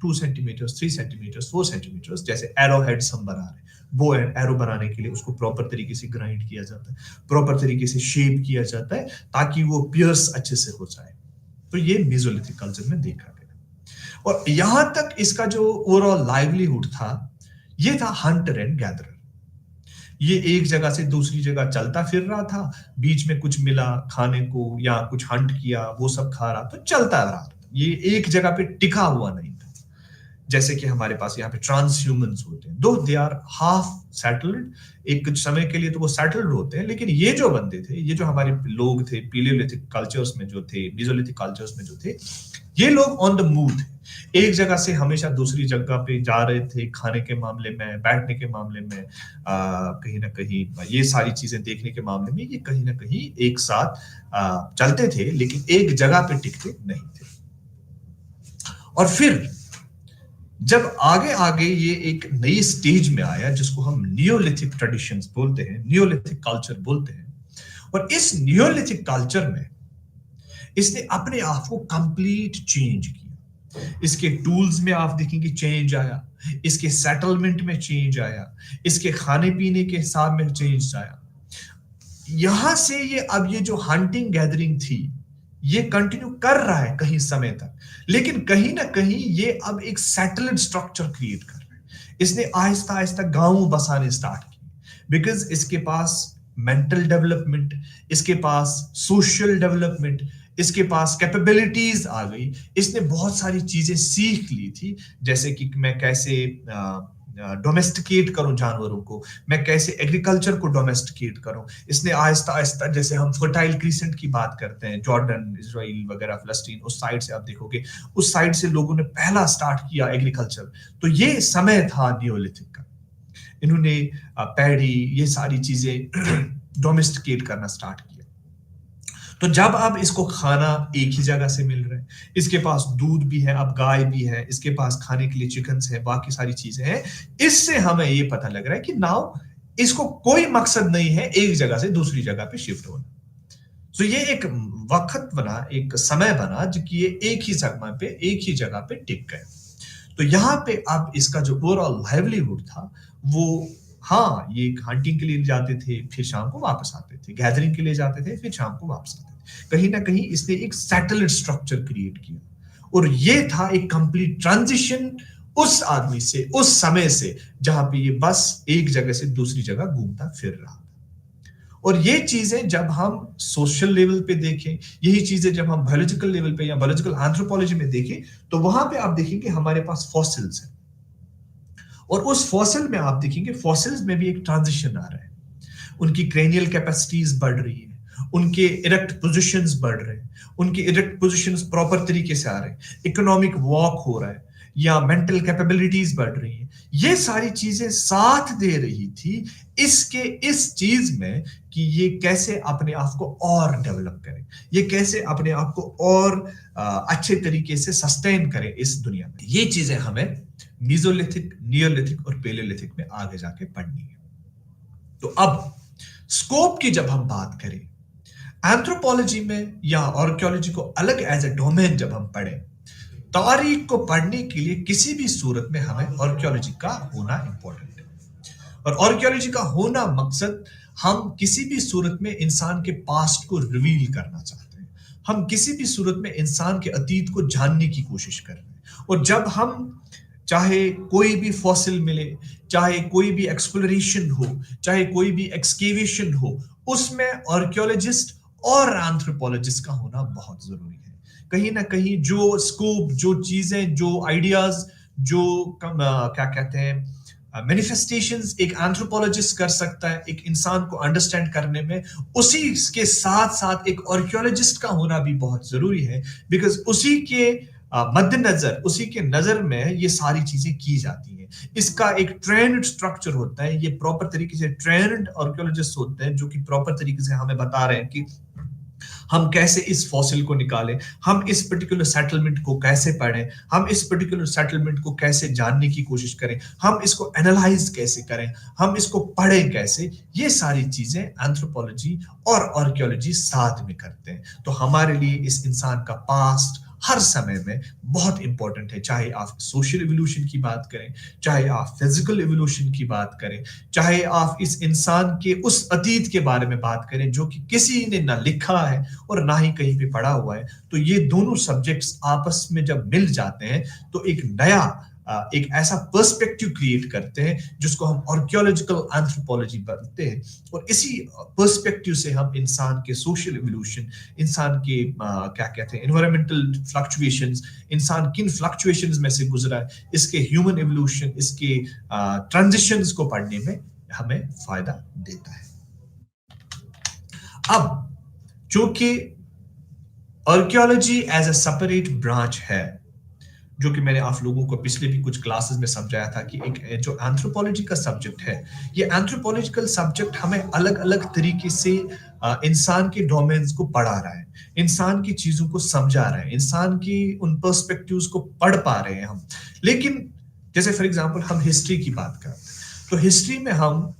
2 सेंटीमीटर, 3 सेंटीमीटर, 4 सेंटीमीटर, जैसे एरो हेड्स हम बना रहे हैं, बो एंड एरो बनाने के लिए उसको प्रॉपर तरीके से ग्राइंड किया जाता है, प्रॉपर तरीके से शेप किया जाता है, ताकि वो पियर्स अच्छे से हो जाए। तो ये मेसोलिथिक कल्चर में देखा गया। और यहां तक इसका जो ओवरऑल लाइवलीहुड था, ये था हंटर एंड गैदरर। ये एक जगह से दूसरी जगह चलता फिर रहा था, बीच में कुछ मिला खाने को या कुछ हंट किया, वो सब खा रहा, तो चलता रहा। ये एक जगह पे टिका हुआ नहीं था। जैसे कि हमारे पास यहाँ पे ट्रांस ह्यूमंस होते हैं, दो दे आर हाफ सेटल्ड, एक कुछ समय के लिए तो वो सेटल्ड होते हैं, लेकिन ये जो बंदे थे, ये जो हमारे लोग थे पैलियोलिथिक कल्चर्स में जो थे, मेसोलिथिक कल्चर्स में जो थे, ये लोग ऑन द मूव थे। एक जगह से हमेशा दूसरी जगह पे जा रहे थे, खाने के मामले में, बैठने के मामले में, कहीं ना कहीं ये सारी चीजें देखने के मामले में, ये कहीं ना कहीं एक साथ चलते थे, लेकिन एक जगह पे टिकते नहीं थे। और फिर जब आगे आगे ये एक नई स्टेज में आया, जिसको हम नियोलिथिक ट्रेडिशंस बोलते हैं, नियोलिथिक कल्चर बोलते हैं, और इस नियोलिथिक कल्चर में इसने अपने आप को कंप्लीट चेंज किया। इसके टूल्स में आप देखेंगे चेंज आया, इसके सेटलमेंट में चेंज आया, इसके खाने पीने के हिसाब में चेंज आया। यहां से ये अब ये जो हंटिंग गैदरिंग थी, ये कंटिन्यू कर रहा है कहीं समय तक, लेकिन कहीं ना कहीं ये अब एक सेटल्ड स्ट्रक्चर क्रिएट कर रहा है। इसने आहिस्ता आहिस्ता गांव बसाने स्टार्ट किए, बिकॉज इसके पास मेंटल डेवलपमेंट, इसके पास सोशल डेवलपमेंट, इसके पास कैपेबिलिटीज आ गई। इसने बहुत सारी चीजें सीख ली थी, जैसे कि मैं कैसे डोमेस्टिकेट करूं जानवरों को, मैं कैसे एग्रीकल्चर को डोमेस्टिकेट करूं। इसने आहिस्ता आहिस्ता, जैसे हम फर्टाइल क्रीसेंट की बात करते हैं, जॉर्डन, इजराइल वगैरह, फिलिस्तीन, उस साइड से आप देखोगे, उस साइड से लोगों ने पहला स्टार्ट किया एग्रीकल्चर। तो ये समय था नियोलिथिक का। इन्होंने पैडी, ये सारी चीजें डोमेस्टिकेट करना स्टार्ट किया। तो जब अब इसको खाना एक ही जगह से मिल रहा है, इसके पास दूध भी है, अब गाय भी है, इसके पास खाने के लिए चिकन्स है, बाकी सारी चीजें हैं, इससे हमें ये पता लग रहा है कि नाउ इसको कोई मकसद नहीं है एक जगह से दूसरी जगह पे शिफ्ट होना। तो ये एक वक्त बना, एक समय बना, जो कि ये एक ही जगह पे टिक गए। तो यहाँ पे अब इसका जो ओवरऑल लाइवलीहुड था, वो, हाँ, ये हंटिंग के लिए जाते थे, फिर शाम को वापस आते थे, गैदरिंग के लिए जाते थे, फिर शाम को वापस आते थे। कहीं ना कहीं इसने एक सेटल्ड स्ट्रक्चर क्रिएट किया, और ये था एक कंप्लीट ट्रांजिशन उस आदमी से, उस समय से, जहां पे ये बस एक जगह से दूसरी जगह घूमता फिर रहा था। और ये चीजें जब हम सोशल लेवल पे देखें, यही चीजें जब हम बायोलॉजिकल लेवल पे या बायोलॉजिकल एंथ्रोपोलॉजी में देखें, तो वहां पे आप देखेंगे हमारे पास फॉसिल्स हैं, और उस फॉसिल में आप देखेंगे, फॉसिल्स में भी एक ट्रांजिशन आ रहा है। उनकी क्रेनियल कैपेसिटीज बढ़ रही है, उनके इरेक्ट पोजीशंस बढ़ रहे हैं, उनके इरेक्ट पोजीशंस प्रॉपर तरीके से आ रहे हैं, इकोनॉमिक वॉक हो रहा है, या मेंटल कैपेबिलिटीज बढ़ रही हैं। ये सारी चीजें साथ दे रही थी इसके इस चीज में कि ये कैसे अपने आप को और डेवलप करें, ये कैसे अपने आप को और अच्छे तरीके से सस्टेन करें इस दुनिया में। ये चीजें हमें मेसोलिथिक, नियोलिथिक और पैलियोलिथिक में आगे जाके पढ़नी है। तो अब स्कोप की जब हम बात करें, एंथ्रोपोलॉजी में या आर्कियोलॉजी को अलग एज अ डोमेन जब हम पढ़ें, तारीख को पढ़ने के लिए किसी भी सूरत में हमें आर्कियोलॉजी का होना इंपॉर्टेंट है। और आर्कियोलॉजी का होना मकसद, हम किसी भी सूरत में इंसान के पास्ट को रिवील करना चाहते हैं। हम किसी भी सूरत में इंसान के अतीत को जानने की कोशिश कर रहे हैं। और जब हम, चाहे कोई भी फॉसिल मिले, चाहे कोई भी एक्सप्लोरेशन हो, चाहे कोई भी एक्सकेवेशन हो, उसमें आर्कियोलॉजिस्ट और एंथ्रोपोलॉजिस्ट का होना बहुत जरूरी है। कहीं ना कहीं जो स्कोप, जो चीजें, जो आइडियाज, जो क्या कहते हैं मैनिफेस्टेशंस एक एंथ्रोपोलॉजिस्ट कर सकता है एक इंसान को अंडरस्टैंड करने में, उसी के साथ साथ एक आर्कियोलॉजिस्ट का होना भी बहुत जरूरी है। बिकॉज उसी के मद्देनजर, उसी के नजर में ये सारी चीजें की जाती हैं। इसका एक ट्रेंड स्ट्रक्चर होता है, ये प्रॉपर तरीके से ट्रेंड आर्कियोलॉजिस्ट होते हैं जो कि प्रॉपर तरीके से हमें बता रहे हैं कि हम कैसे इस फॉसिल को निकालें, हम इस पर्टिकुलर सेटलमेंट को कैसे पढ़ें, हम इस पर्टिकुलर सेटलमेंट को कैसे जानने की कोशिश करें, हम इसको एनालाइज कैसे करें, हम इसको पढ़ें कैसे। ये सारी चीजें एंथ्रोपोलॉजी और आर्कियोलॉजी साथ में करते हैं। तो हमारे लिए इस इंसान का पास्ट हर समय में बहुत इंपॉर्टेंट है। चाहे आप सोशल इवोल्यूशन की बात करें, चाहे आप फिजिकल इवोल्यूशन की बात करें, चाहे आप इस इंसान के उस अतीत के बारे में बात करें जो कि किसी ने ना लिखा है और ना ही कहीं पे पढ़ा हुआ है। तो ये दोनों सब्जेक्ट्स आपस में जब मिल जाते हैं तो एक नया, एक ऐसा पर्सपेक्टिव क्रिएट करते हैं जिसको हम आर्कियोलॉजिकल एंथ्रोपोलॉजी बोलते हैं। और इसी पर्सपेक्टिव से हम इंसान के सोशल इवोल्यूशन, इंसान के क्या कहते हैं एनवायरमेंटल फ्लक्चुएशंस, इंसान किन फ्लक्चुएशंस में से गुजरा है, इसके ह्यूमन इवोल्यूशन, इसके ट्रांजिशंस को पढ़ने में हमें फायदा देता है। अब चूंकि archaeology as a separate branch है, जो कि मैंने आप लोगों को पिछले भी कुछ क्लासेस में समझाया था कि एक जो एंथ्रोपोलॉजी का सब्जेक्ट है, ये एंथ्रोपोलॉजिकल सब्जेक्ट हमें अलग अलग तरीके से इंसान के डोमेन्स को पढ़ा रहा है, इंसान की चीजों को समझा रहा है, इंसान की उन पर्सपेक्टिव्स को पढ़ पा रहे हैं हम। लेकिन जैसे फॉर एग्जांपल हम हिस्ट्री की बात करते हैं, तो हिस्ट्री में हम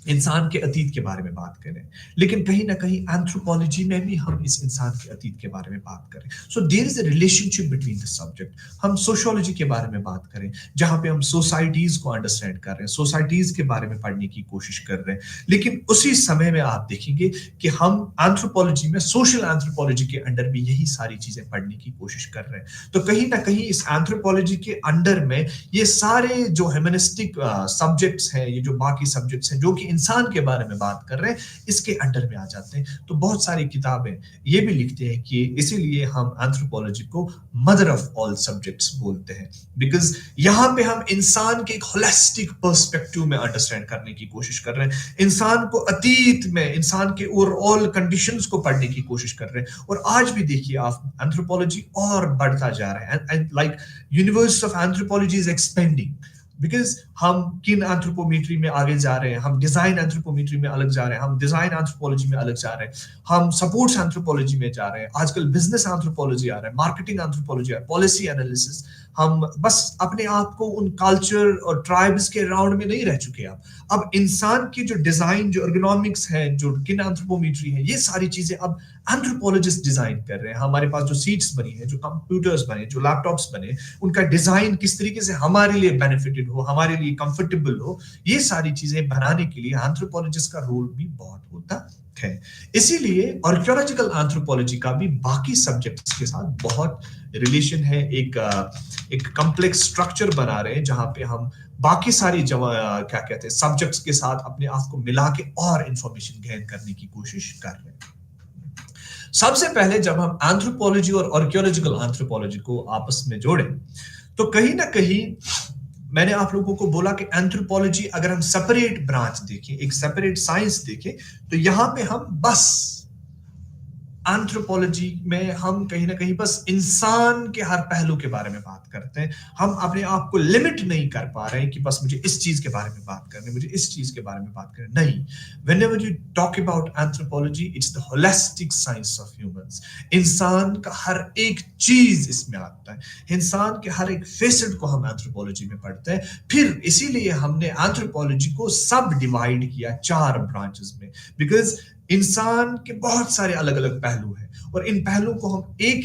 इंसान के अतीत के बारे में बात करें, लेकिन कहीं ना कहीं एंथ्रोपोलॉजी में भी हम इस इंसान के अतीत के बारे में बात करें। So there is a relationship between the subject. हम सोशियोलॉजी के बारे में बात करें, जहां पे हम सोसाइटीज को अंडरस्टैंड कर रहे हैं, सोसाइटीज के बारे में पढ़ने की कोशिश कर रहे हैं। लेकिन उसी समय में आप देखेंगे कि हम एंथ्रोपोलॉजी में, सोशल एंथ्रोपोलॉजी के अंडर भी यही सारी चीजें पढ़ने की कोशिश कर रहे हैं। तो कहीं ना कहीं इस एंथ्रोपोलॉजी के अंडर में ये सारे जो ह्यूमनिस्टिक सब्जेक्ट्स हैं, ये जो बाकी सब्जेक्ट्स हैं जो कि इंसान के बारे में बात कर रहे हैं, इसके अंडर में आ जाते हैं। तो बहुत सारी किताबें ये भी लिखते हैं कि इसीलिए हम एंथ्रोपोलॉजी को मदर ऑफ ऑल सब्जेक्ट्स बोलते हैं, बिकॉज यहां पे हम इंसान के एक होलिस्टिक पर्सपेक्टिव में अंडरस्टैंड करने की कोशिश कर रहे हैं, इंसान को अतीत में, इंसान के ओवरऑल कंडीशंस को पढ़ने की कोशिश कर रहे हैं। और आज भी देखिए आप, एंथ्रोपोलॉजी और बढ़ता जा रहा है, like universe of anthropology is expanding, because हम किन एंथ्रोपोमेट्री में आगे जा रहे हैं, हम डिजाइन एंथ्रोपोमेट्री में अलग जा रहे हैं, हम डिजाइन एंथ्रोपोलॉजी में अलग जा रहे हैं, हम सपोर्ट्स एंथ्रोपोलॉजी में जा रहे हैं, आजकल बिजनेस एंथ्रोपोलॉजी आ रहा है, मार्केटिंग एंथ्रोपोलॉजी आ रहा है, पॉलिसी एनालिसिस। हम बस अपने आप को उन कल्चर और ट्राइब्स के राउंड में नहीं रह चुके। अब इंसान की जो डिजाइन, जो एर्गोनॉमिक्स है, जो किन एंथ्रोपोमेट्री है, ये सारी चीजें अब एंथ्रोपोलॉजिस्ट डिजाइन कर रहे हैं। हमारे पास जो सीट्स बनी है, जो कंप्यूटर्स बने, जो लैपटॉप्स बने, उनका डिजाइन किस तरीके से हमारे लिए बेनिफिटेड हो, हमारे लिए कंफर्टेबल हो, ये सारी चीजें बनाने के लिए एंथ्रोपोलॉजिस्ट का रोल भी बहुत होता है। इसीलिए आर्कियोलॉजिकल एंथ्रोपोलॉजी का भी बाकी सब्जेक्ट्स के साथ बहुत रिलेशन है, एक कॉम्प्लेक्स स्ट्रक्चर बना रहे हैं जहां पे हम बाकी सारी क्या कहते हैं सब्जेक्ट्स के साथ अपने आप को मिला के और इंफॉर्मेशन गेन करने की कोशिश कर रहे हैं। सबसे पहले जब हम एंथ्रोपोलॉजी और आर्कियोलॉजिकल एंथ्रोपोलॉजी को आपस में जोड़े, तो कहीं ना कहीं मैंने आप लोगों को बोला कि एंथ्रोपोलॉजी अगर हम सेपरेट ब्रांच देखें, एक सेपरेट साइंस देखें, तो यहां पे हम बस एंथ्रोपोलॉजी में हम कहीं ना कहीं बस इंसान के हर पहलू के बारे में बात करते हैं। हम अपने आप को लिमिट नहीं कर पा रहे हैं कि बस मुझे इस चीज के बारे में बात करनी, मुझे इस चीज के बारे में बात करनी। नहीं, whenever you talk about anthropology, it's the holistic science of humans। इंसान का हर एक चीज इसमें आता है, इंसान के हर एक फेसेट को हम एंथ्रोपोलॉजी में पढ़ते हैं। फिर इसीलिए हमने एंथ्रोपोलॉजी को सब डिवाइड किया 4 ब्रांचेस में, बिकॉज इंसान के बहुत सारे अलग-अलग पहलू हैं और इन पहलुओं को हम एक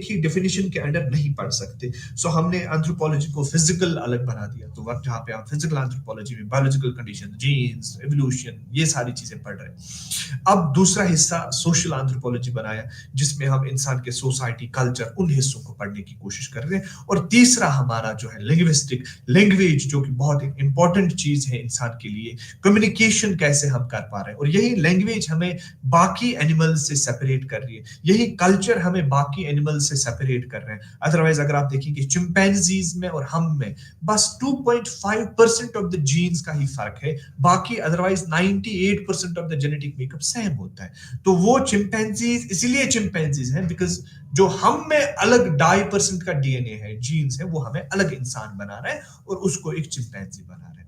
ही डेफिनिशन के अंडर नहीं पढ़ सकते। सो हमने एंथ्रोपोलॉजी को फिजिकल अलग बना दिया। तो वक़्त जहाँ पे आप फिजिकल एंथ्रोपोलॉजी में बायोलॉजिकल कंडीशन, जीन्स, एवोल्यूशन ये सारी चीज़ें पढ़ रहे हैं। अब दूसरा हिस्सा सोशल एंथ्रोपोलॉजी बनाया जिसमें हम इंसान के सोसाइटी, कल्चर उन हिस्सों को पढ़ने की कोशिश कर रहे हैं और तीसरा हमारा जो है लिंग्विस्टिक लैंग्वेज जो कि बहुत एक इंपॉर्टेंट चीज़ है इंसान के लिए, कम्युनिकेशन कैसे हम कर पा रहे हैं और यही लैंग्वेज हमें बाकी एनिमल्स से सेपरेट कर रही है। यही कल्चर हमें बाकी एनिमल्स से सेपरेट कर रहे हैं। अदरवाइज अगर आप देखेंगे चिंपैंजीज में और हम में बस 2.5% ऑफ द जीन्स का ही फर्क है, बाकी otherwise 98% of the genetic makeup same होता है। तो वो चिंपैंजीज इसलिए चिंपैंजीज हैं बिकॉज जो हम में अलग 2.5% का डीएनए है, जीन्स है, वो हमें अलग इंसान बना रहा है और उसको एक चिंपैंजी बना रहा है।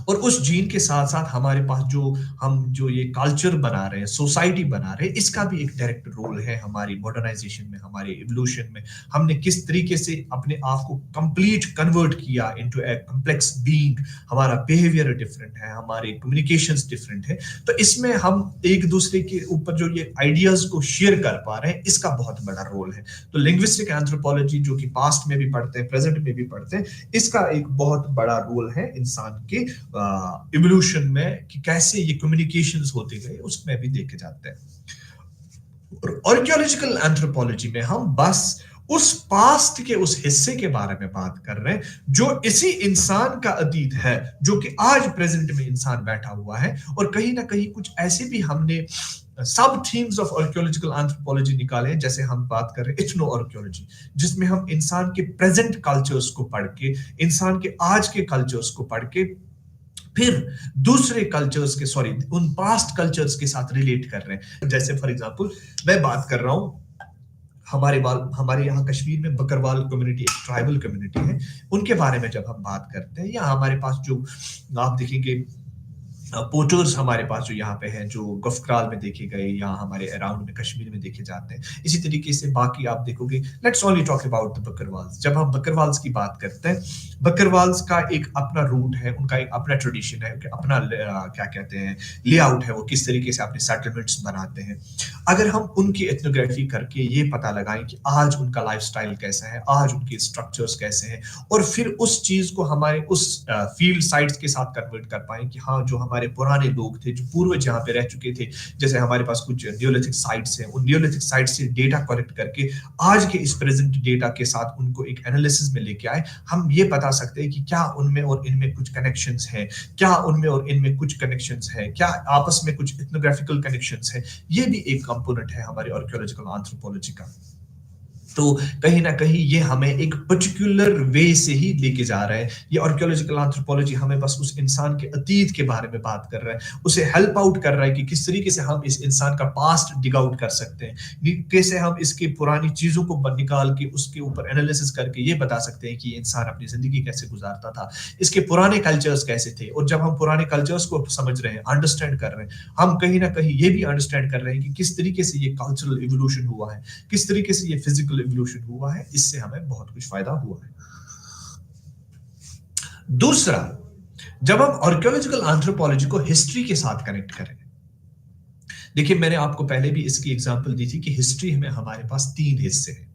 और उस जीन के साथ साथ हमारे पास जो ये कल्चर बना रहे हैं, सोसाइटी बना रहे हैं, इसका भी एक डायरेक्ट रोल है हमारी मॉडर्नाइजेशन में, हमारे इवोल्यूशन में। हमने किस तरीके से अपने आप को कंप्लीट कन्वर्ट किया इनटू ए कॉम्प्लेक्स बीइंग। हमारा बिहेवियर डिफरेंट है, हमारे कम्युनिकेशंस डिफरेंट है। तो इसमें हम एक दूसरे के ऊपर जो ये आइडियाज को शेयर कर पा रहे हैं, इसका बहुत बड़ा रोल है। तो लिंग्विस्टिक एंथ्रोपोलॉजी जो कि पास्ट में भी पढ़ते हैं, प्रेजेंट में भी पढ़ते हैं, इसका एक बहुत बड़ा रोल है इंसान के इवोल्यूशन में कि कैसे ये कम्युनिकेशंस होते गए, उसमें भी देखे जाते हैं। और आर्कियोलॉजिकल एंथ्रोपोलॉजी में हम बस उस पास्ट के उस हिस्से के बारे में बात कर रहे हैं जो इसी इंसान का अतीत है, जो कि आज प्रेजेंट में इंसान बैठा हुआ है। और कहीं ना कहीं कुछ ऐसे भी हमने सब थीम्स ऑफ आर्कियोलॉजिकल एंथ्रोपोलॉजी निकाले हैं, जैसे हम बात कर रहे हैं इथनो आर्कियोलॉजी, जिसमें हम इंसान के प्रेजेंट कल्चर्स को पढ़ के, इंसान के आज के कल्चर्स को पढ़ के, फिर दूसरे कल्चर्स के उन पास्ट कल्चर्स के साथ रिलेट कर रहे हैं। जैसे फॉर एग्जांपल मैं बात कर रहा हूं, हमारे यहाँ कश्मीर में बकरवाल कम्युनिटी एक ट्राइबल कम्युनिटी है, उनके बारे में जब हम बात करते हैं, या हमारे पास जो आप देखेंगे पोर्टर्स हमारे पास जो यहाँ पे हैं, जो गफ्राल में देखे गए या हमारे अराउंड में कश्मीर में देखे जाते हैं, इसी तरीके से बाकी आप देखोगे। Let's only talk about the Bakarwals. जब हम बकरवाल्स की बात करते हैं, बकरवाल्स का एक अपना रूट है, उनका एक अपना ट्रेडिशन है, अपना क्या कहते हैं लेआउट है, वो किस तरीके से अपने सेटलमेंट्स बनाते हैं। अगर हम उनकी एथनोग्राफी करके ये पता लगाएं कि आज उनका लाइफस्टाइल कैसा है, आज उनके स्ट्रक्चर्स कैसे हैं, और फिर उस चीज को हमारे उस फील्ड साइट्स के साथ कन्वर्ट कर पाएं कि हाँ, जो हमारे पुराने लोग थे, जो पूर्वज यहाँ पे रह चुके थे, जैसे हमारे पास कुछ नियोलिथिक साइट्स हैं, उन नियोलिथिक साइट्स से डेटा कलेक्ट करके आज के इस प्रेजेंट डेटा के साथ उनको एक एनालिसिस में लेके आए, हम ये बता सकते हैं कि क्या उनमें और इनमें कुछ कनेक्शंस हैं, क्या उनमें और इनमें कुछ कनेक्शंस हैं, क्या आपस में कुछ इथनोग्राफिकल कनेक्शंस हैं। ये भी एक कंपोनेंट है हमारी आर्कियोलॉजिकल एंथ्रोपोलॉजी का। तो कहीं ना कहीं ये हमें एक पर्टिकुलर वे से ही लेके जा रहा है। ये आर्कियोलॉजिकल एंथ्रोपोलॉजी हमें बस उस इंसान के अतीत के बारे में बात कर रहा है, उसे हेल्प आउट कर रहा है कि किस तरीके से हम इस इंसान का पास्ट डिग आउट कर सकते हैं, कैसे हम इसके पुरानी चीजों को निकाल के उसके ऊपर एनालिसिस करके ये बता सकते हैं कि इंसान अपनी जिंदगी कैसे गुजारता था, इसके पुराने कल्चर्स कैसे थे। और जब हम पुराने कल्चर्स को समझ रहे हैं, अंडरस्टैंड कर रहे हैं, हम कहीं ना कहीं ये भी अंडरस्टैंड कर रहे हैं कि किस तरीके से ये कल्चरल इवोल्यूशन हुआ है, किस तरीके से ये फिजिकल इवोल्यूशन हुआ है। इससे हमें बहुत कुछ फायदा हुआ है। दूसरा, जब हम आर्कियोलॉजिकल एंथ्रोपोलॉजी को हिस्ट्री के साथ कनेक्ट करें, देखिए मैंने आपको पहले भी इसकी एग्जांपल दी थी कि हिस्ट्री में हमारे पास 3 हिस्से हैं।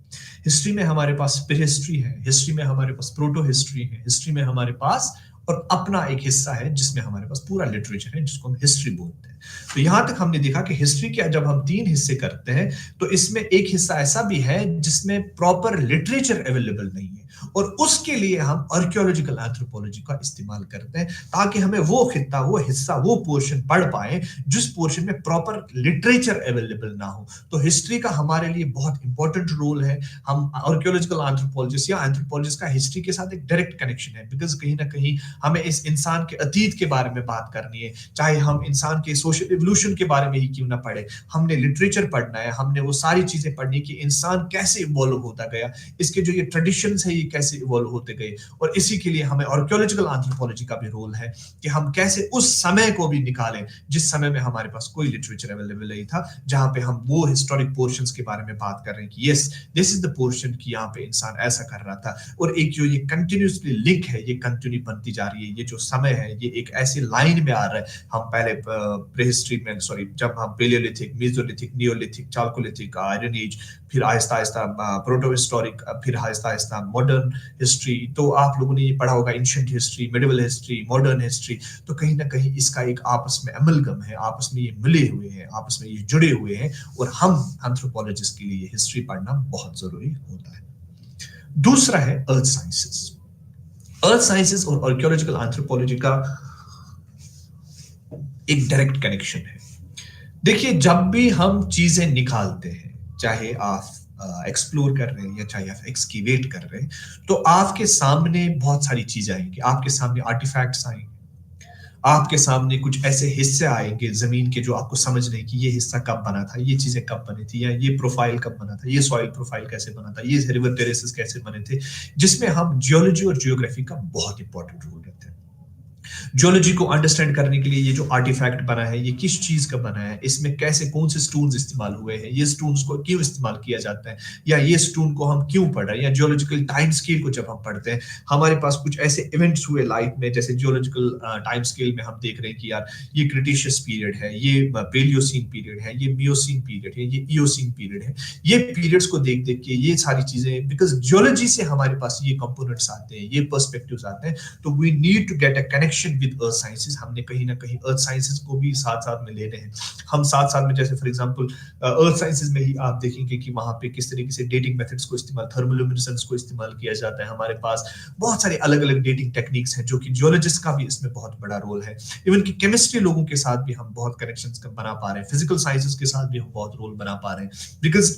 हिस्ट्री में हमारे पास प्री हिस्ट्री है, हिस्ट्री में हमारे पास प्रोटो हिस्ट्री है, हिस्ट्री में हमारे पास और अपना एक हिस्सा है जिसमें हमारे पास पूरा लिटरेचर है, जिसको हम हिस्ट्री बोलते हैं। तो यहां तक हमने देखा कि हिस्ट्री के जब हम 3 हिस्से करते हैं, तो इसमें एक हिस्सा ऐसा भी है जिसमें प्रॉपर लिटरेचर अवेलेबल नहीं है, और उसके लिए हम आर्कियोलॉजिकल एंथ्रोपोलॉजी का इस्तेमाल करते हैं ताकि हमें वो खित्ता, वो हिस्सा, वो पोर्शन पढ़ पाए जिस पोर्शन में प्रॉपर लिटरेचर अवेलेबल ना हो। तो हिस्ट्री का हमारे लिए बहुत इंपॉर्टेंट रोल है। हम आर्कियोलॉजिकल एंथ्रोपोलॉजिस्ट या एंथ्रोपोलॉजिस्ट का हिस्ट्री के साथ एक डायरेक्ट कनेक्शन है, बिकॉज कहीं ना कहीं हमें इस इंसान के अतीत के बारे में बात करनी है, चाहे हम इंसान के सोशल इवोल्यूशन के बारे में ही क्यों ना पढ़े, हमने लिटरेचर पढ़ना है, हमने वो सारी चीजें पढ़नी कि इंसान कैसे इवॉल्व होता गया, इसके जो ये ट्रेडिशंस है ये कैसे इवॉल्व होते गए। और इसी के लिए हमें आर्कियोलॉजिकल एंथ्रोपोलॉजी का भी रोल है कि हम कैसे उस समय को भी निकालें जिस समय में हमारे पास कोई लिटरेचर अवेलेबल नहीं था, जहां पे हम वो हिस्टोरिक पोर्शंस के बारे में बात कर रहे हैं कि yes, this is the portion कि यहाँ पे इंसान ऐसा कर रहा था। और एक जो ये कंटिन्यूसली लिंक है, ये कंटिन्यू बनती जा आ रही है, ये जो समय है ये एक ऐसी लाइन में आ रहा है। हम पहले प्रीहिस्ट्री में, सॉरी, जब हम palaeolithic, mesolithic, neolithic, chalcolithic, iron age, फिर आहिस्ता आहिस्ता प्रोटो हिस्टोरिक, फिर आहिस्ता आहिस्ता मॉडर्न हिस्ट्री। तो आप लोगों ने ये पढ़ा होगा ancient history, medieval history, modern history. तो कहीं ना कहीं इसका एक आपस में अमलगम है, आपस में ये मिले हुए हैं, आपस में ये जुड़े हुए हैं, और हम एंथ्रोपोलॉजिस्ट के लिए हिस्ट्री पढ़ना बहुत जरूरी होता है। दूसरा है अर्थ साइंसेस। अर्थ साइंसेस और आर्कियोलॉजिकल एंथ्रोपोलॉजी का एक डायरेक्ट कनेक्शन है। देखिए, जब भी हम चीजें निकालते हैं, चाहे आप एक्सप्लोर कर रहे हैं या चाहे आप एक्सकीवेट कर रहे हैं, तो आपके सामने बहुत सारी चीजें आएंगी, आपके सामने आर्टिफैक्ट्स आएंगे, आपके सामने कुछ ऐसे हिस्से आएंगे जमीन के जो आपको समझ नहीं कि ये हिस्सा कब बना था, ये चीजें कब बनी थी, या ये प्रोफाइल कब बना था, ये सॉइल प्रोफाइल कैसे बना था, ये रिवर टेरेसेस कैसे बने थे, जिसमें हम जियोलॉजी और जियोग्राफी का बहुत इंपॉर्टेंट रोल रहता है। जियोलॉजी को अंडरस्टैंड करने के लिए ये जो आर्टिफैक्ट बना है ये किस चीज का बना है, इसमें कैसे कौन से स्टोन्स इस्तेमाल हुए हैं, ये स्टोन्स को क्यों इस्तेमाल किया जाता है, या ये स्टोन को हम क्यों पढ़ रहे हैं, या जियोलॉजिकल टाइम स्केल को जब हम पढ़ते हैं, हमारे पास कुछ ऐसे इवेंट्स हुए लाइफ में, जैसे जियोलॉजिकल टाइम स्केल में हम देख रहे हैं कि यार ये क्रिटेशियस पीरियड है, ये पेलियोसीन पीरियड है, ये मियोसीन पीरियड है, ये इयोसीन पीरियड है। ये पीरियड्स को देख देख के ये सारी चीजें, बिकॉज जियोलॉजी से हमारे पास ये कंपोनेंट्स आते हैं, ये पर्सपेक्टिव्स आते हैं, तो we need to get a connection with earth sciences. हमने कहीं ना कहीं अर्थ साइंसेस को भी साथ साथ में ले रहे हैं। हम साथ साथ में, जैसे फॉर एग्जांपल अर्थ साइंसेस में ही आप देखेंगे कि वहां पे किस तरीके से डेटिंग मेथड्स को इस्तेमाल, थर्मोल्यूमिनेसेंस को इस्तेमाल किया जाता है। हमारे पास बहुत सारे अलग अलग डेटिंग टेक्निक्स हैं, जो कि जियोलॉजिस्ट का भी इसमें बहुत बड़ा रोल है। इवन कि केमिस्ट्री लोगों के साथ भी हम बहुत कनेक्शंस बना पा रहे हैं, फिजिकल साइंसेस के साथ भी हम बहुत रोल बना पा रहे हैं, बिकॉज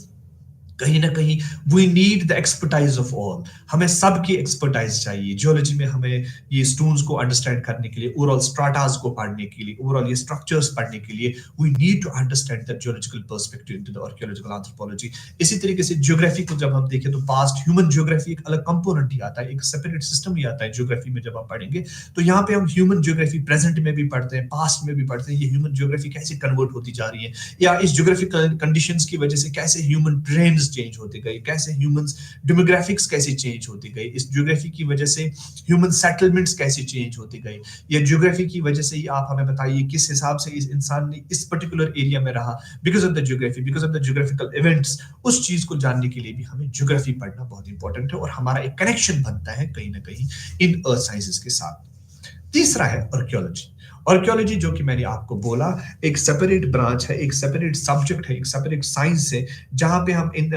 कहीं ना कहीं we need the expertise of all. हमें सबकी एक्सपर्टाइज चाहिए। जियोलॉजी में हमें ये स्टोन्स को अंडरस्टैंड करने के लिए, ओवरऑल स्ट्राटास को पढ़ने के लिए, ओवरऑल ये स्ट्रक्चर्स पढ़ने के लिए, we need to understand the geological perspective into the archaeological anthropology. इसी तरीके से ज्योग्राफी को जब हम देखें तो पास्ट ह्यूमन ज्योग्राफी एक अलग कंपोनेंट ही आता है, एक सेपरेट सिस्टम ही आता है ज्योग्राफी में। जब हम पढ़ेंगे तो यहाँ पे हम ह्यूमन ज्योग्राफी प्रेजेंट में भी पढ़ते हैं, पास्ट में भी पढ़ते हैं, ये ह्यूमन ज्योग्राफी कैसे कन्वर्ट होती जा रही है, या इस ज्योग्राफिकल कंडीशंस की वजह से कैसे ह्यूमन ट्रेंड्स चेंज होते गए, कैसे ह्यूमंस डेमोग्राफिक्स कैसे चेंज होती गई, इस ज्योग्राफी की वजह से ह्यूमन सेटलमेंट्स कैसे चेंज होती गई, या ज्योग्राफी की वजह से ही आप हमें बताइए किस हिसाब से इस इंसान ने इस पर्टिकुलर एरिया में रहा, because of the geography, because of the geographical events. उस चीज को जानने के लिए भी हमें ज्योग्राफी पढ़ना बहुत इंपॉर्टेंट है, और हमारा एक कनेक्शन बनता है कहीं ना कहीं इन अर्थ साइंसेस के साथ। तीसरा है आर्कियोलॉजी। आर्कियोलॉजी, जो कि मैंने आपको बोला, एक सेपरेट ब्रांच है, एक सेपरेट सब्जेक्ट है, एक सेपरेट साइंस है, जहां पे हम इन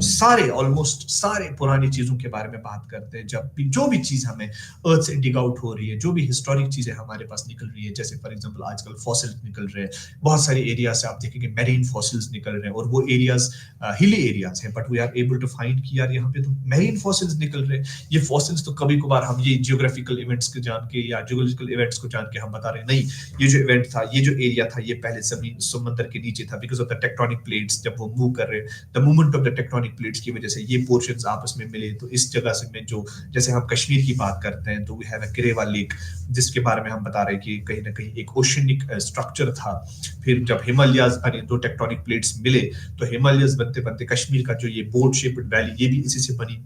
सारे, ऑलमोस्ट सारे पुरानी चीजों के बारे में बात करते हैं। जब भी जो भी चीज हमें अर्थ से डिग आउट हो रही है, जो भी हिस्टोरिक चीजें हमारे पास निकल रही है, जैसे फॉर एग्जांपल आजकल फॉसिल्स निकल रहे हैं, बहुत सारे एरिया से आप देखेंगे मैरीन फॉसिल्स निकल रहे हैं, और वो एरियाज हिली एरियाज हैं, but we are able to find कि यार यहाँ पे तो मैरीन फॉसिल्स निकल रहे हैं। ये फॉसिल्स तो कभी कभार हम ये जियोग्राफिकल इवेंट्स को जान के या जियोलॉजिकल इवेंट्स को जान के हम बता रहे हैं, नहीं, ये जो इवेंट था, ये जो एरिया था, ये पहले जमीन समुद्र के नीचे था, because of the tectonic plates. जब वो मूव कर रहे हैं, the movement of the tectonic plates की वजह से ये पोर्शंस आपस में मिले, तो इस जगह से में जो, जैसे हम कश्मीर की बात करते हैं तो वी हैव अ करेवा लेक, जिसके बारे में हम बता रहे हैं कि कहीं ना कहीं एक ओशियनिक स्ट्रक्चर था। फिर जब हिमालयाज बने, दो टेक्टोनिक प्लेट्स मिले, तो हिमालयस बनते बनते कश्मीर का जो ये बोट शेप्ड वैली, ये भी इसी से बनी।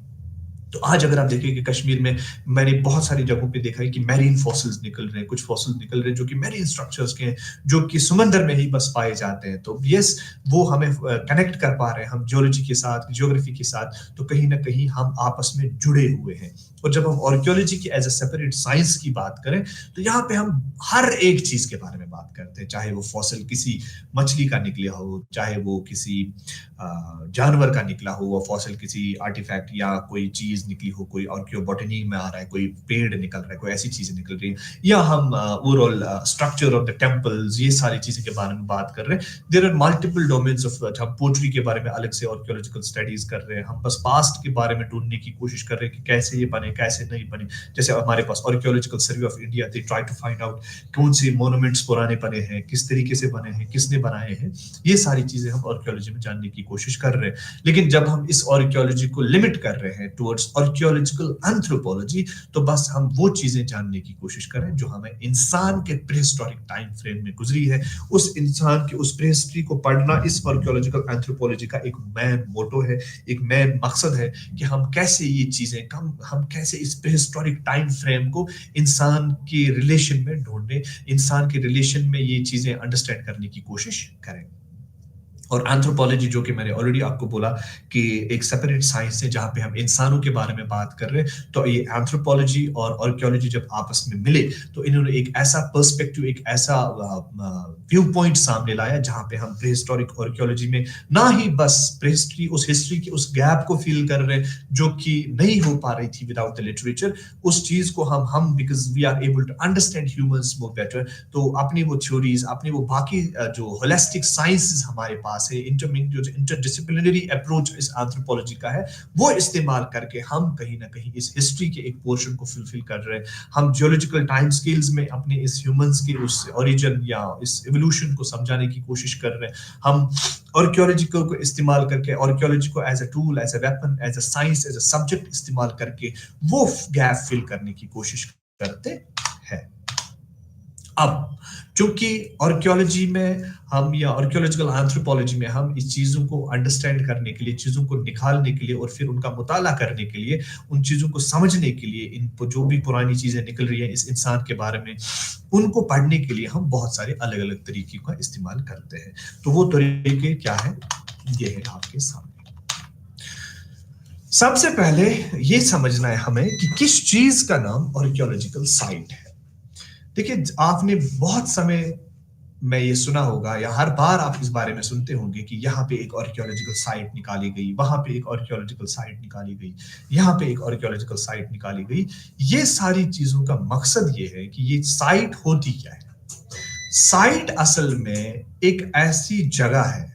तो आज अगर आप देखें कि कश्मीर में मैंने बहुत सारी जगहों पे देखा है कि मैरीन फॉसिल्स निकल रहे हैं, कुछ फॉसिल्स निकल रहे हैं जो कि मैरीन स्ट्रक्चर्स के हैं, जो कि समंदर में ही बस पाए जाते हैं। तो यस, वो हमें कनेक्ट कर पा रहे हैं हम जियोलॉजी के साथ, ज्योग्राफी के साथ, तो कहीं ना कहीं हम आपस में जुड़े हुए हैं। और जब हम आर्कियोलॉजी की एज अ सेपरेट साइंस की बात करें, तो यहाँ पे हम हर एक चीज के बारे में बात करते हैं, चाहे वो फॉसिल किसी मछली का निकला हो, चाहे वो किसी जानवर का निकला हो, वो फॉसिल किसी आर्टिफैक्ट या कोई चीज निकली हो, कोई आर्कियोबॉटनी में आ रहा है, कोई पेड़ निकल रहा है, कोई ऐसी चीजें निकल रही है, या हम overall structure of the temples, ये सारी चीजें के बारे में बात कर रहे हैं। There are multiple domains of, हम पोएट्री के बारे में अलग से आर्कियोलॉजिकल स्टडीज कर रहे हैं, हम बस पास्ट के बारे में ढूंढने की कोशिश कर रहे हैं कि कैसे ये बने, कैसे नहीं बने। जैसे हमारे पास archaeological survey of India, they try to find out कौन से मोन्यूमेंट्स पुराने बने हैं, किस तरीके से बने हैं, किसने बनाए हैं, ये सारी चीजें हम आर्कियोलॉजी में जानने की कोशिश कर रहे हैं। लेकिन जब हम इस आर्कियोलॉजी को लिमिट कर रहे हैं टुवर्ड्स टुवर्ड्स आर्कियोलॉजिकल एंथ्रोपोलॉजी, तो बस हम वो चीजें जानने की कोशिश करें जो हमें इंसान के प्रीहिस्टोरिक टाइम फ्रेम में गुजरी है। उस इंसान की उस प्रीहिस्ट्री को पढ़ना इस आर्कियोलॉजिकल एंथ्रोपोलॉजी का एक मेन मोटो है, एक मेन मकसद है कि हम कैसे ये चीजें हम कैसे इस प्रीहिस्टोरिक टाइम फ्रेम को इंसान के रिलेशन में ढूंढने, इंसान के रिलेशन में ये चीजें अंडरस्टैंड करने की कोशिश करें। और एंथ्रोपोलॉजी, जो कि मैंने ऑलरेडी आपको बोला कि एक सेपरेट साइंस है जहां पे हम इंसानों के बारे में बात कर रहे हैं, तो ये एंथ्रोपोलॉजी और आर्कियोलॉजी जब आपस में मिले तो इन्होंने एक ऐसा पर्सपेक्टिव, एक ऐसा व्यू पॉइंट सामने लाया जहां पे हम प्रीहिस्टोरिक आर्कियोलॉजी में ना ही बस प्रीहिस्ट्री, उस हिस्ट्री की उस गैप को फील कर रहे हैं जो कि नहीं हो पा रही थी विदाउट द लिटरेचर, उस चीज को हम because we are able to understand humans more better, तो अपनी वो थ्योरीज, अपनी वो बाकी जो होलिस्टिक साइंसेस हमारे पास है, जो इंटरडिसिप्लिनरी अप्रोच इस एंथ्रोपोलॉजी का है, वो इस्तेमाल करके हम कहीं ना कहीं इस हिस्ट्री के एक पोर्शन को फुलफिल कर रहे हैं। हम जियोलॉजिकल टाइम स्केल्स में अपने इस ह्यूमंस के उस ओरिजिन या इस इवोल्यूशन को समझाने की कोशिश कर रहे हैं। हम आर्कियोलॉजी को इस्तेमाल करके, आर्कियोलॉजी को as a tool, as a weapon, as a science, as a subject इस्तेमाल करके वो गैप फिल करने की कोशिश करते हैं। अब चूंकि आर्कियोलॉजी में हम या आर्कियोलॉजिकल एंथ्रोपोलॉजी में हम इस चीजों को अंडरस्टैंड करने के लिए, चीजों को निकालने के लिए और फिर उनका मुताला करने के लिए, उन चीजों को समझने के लिए, इन जो भी पुरानी चीजें निकल रही हैं इस इंसान के बारे में, उनको पढ़ने के लिए हम बहुत सारे अलग अलग तरीके का इस्तेमाल करते हैं। तो वो तरीके क्या है, ये है आपके सामने। सबसे पहले ये समझना है हमें कि किस चीज का नाम आर्कियोलॉजिकल साइट है। देखिए, आपने बहुत समय में ये सुना होगा या हर बार आप इस बारे में सुनते होंगे कि यहाँ पे एक आर्कियोलॉजिकल साइट निकाली गई, वहां पे एक आर्कियोलॉजिकल साइट निकाली गई, यहाँ पे एक आर्कियोलॉजिकल साइट निकाली गई। ये सारी चीजों का मकसद ये है कि ये साइट होती क्या है। साइट असल में एक ऐसी जगह है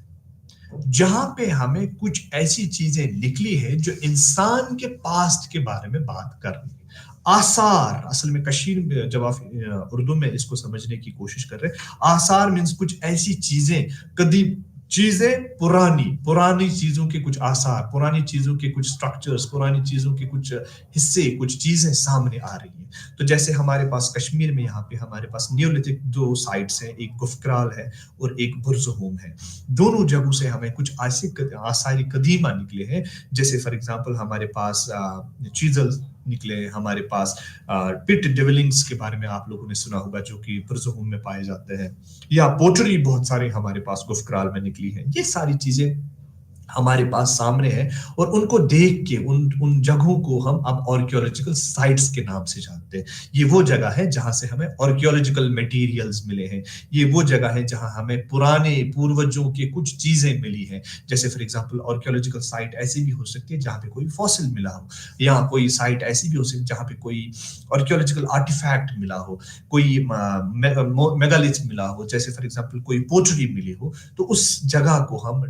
जहां पे हमें कुछ ऐसी चीजें निकली है जो इंसान के पास्ट के बारे में बात कर रही है। आसार, असल में कशीर में जब आप उर्दू में इसको समझने की कोशिश कर रहे हैं, आसार मीन्स कुछ ऐसी चीजें, कदीम चीजें, पुरानी पुरानी चीजों के कुछ आसार, पुरानी चीजों के कुछ स्ट्रक्चर्स, पुरानी चीजों के कुछ हिस्से, कुछ चीजें सामने आ रही हैं। तो जैसे हमारे पास कश्मीर में यहाँ पे हमारे पास नियोलिथिक दो साइट्स हैं, एक गुफक्राल है और एक बुरज़ुहूम है। दोनों जगहों से हमें कुछ ऐसे आसारी कदीमा निकले हैं, जैसे फॉर एग्जांपल हमारे पास चीजल निकले, हमारे पास पिट डेविलिंग्स के बारे में आप लोगों ने सुना होगा जो कि बुरज़ुहूम में पाए जाते हैं, या पोटरी बहुत सारे हमारे पास गुफक्राल में निकली है। ये सारी चीजें हमारे पास सामने है और उनको देख के उन जगहों को हम अब आर्कियोलॉजिकल साइट्स के नाम से जानते हैं। ये वो जगह है जहां से हमें आर्कियोलॉजिकल मटेरियल्स मिले हैं। ये वो जगह है जहां हमें पुराने पूर्वजों के कुछ चीजें मिली हैं। जैसे फॉर एग्जांपल आर्कियोलॉजिकल साइट ऐसी भी हो सकती है जहां पे कोई फॉसिल मिला हो, या कोई साइट ऐसी भी हो सकती है जहां पे कोई आर्कियोलॉजिकल आर्टिफैक्ट मिला हो, कोई मेगालिथ मिला हो, जैसे फॉर एग्जांपल कोई पोटरी मिली हो। तो उस जगह को हम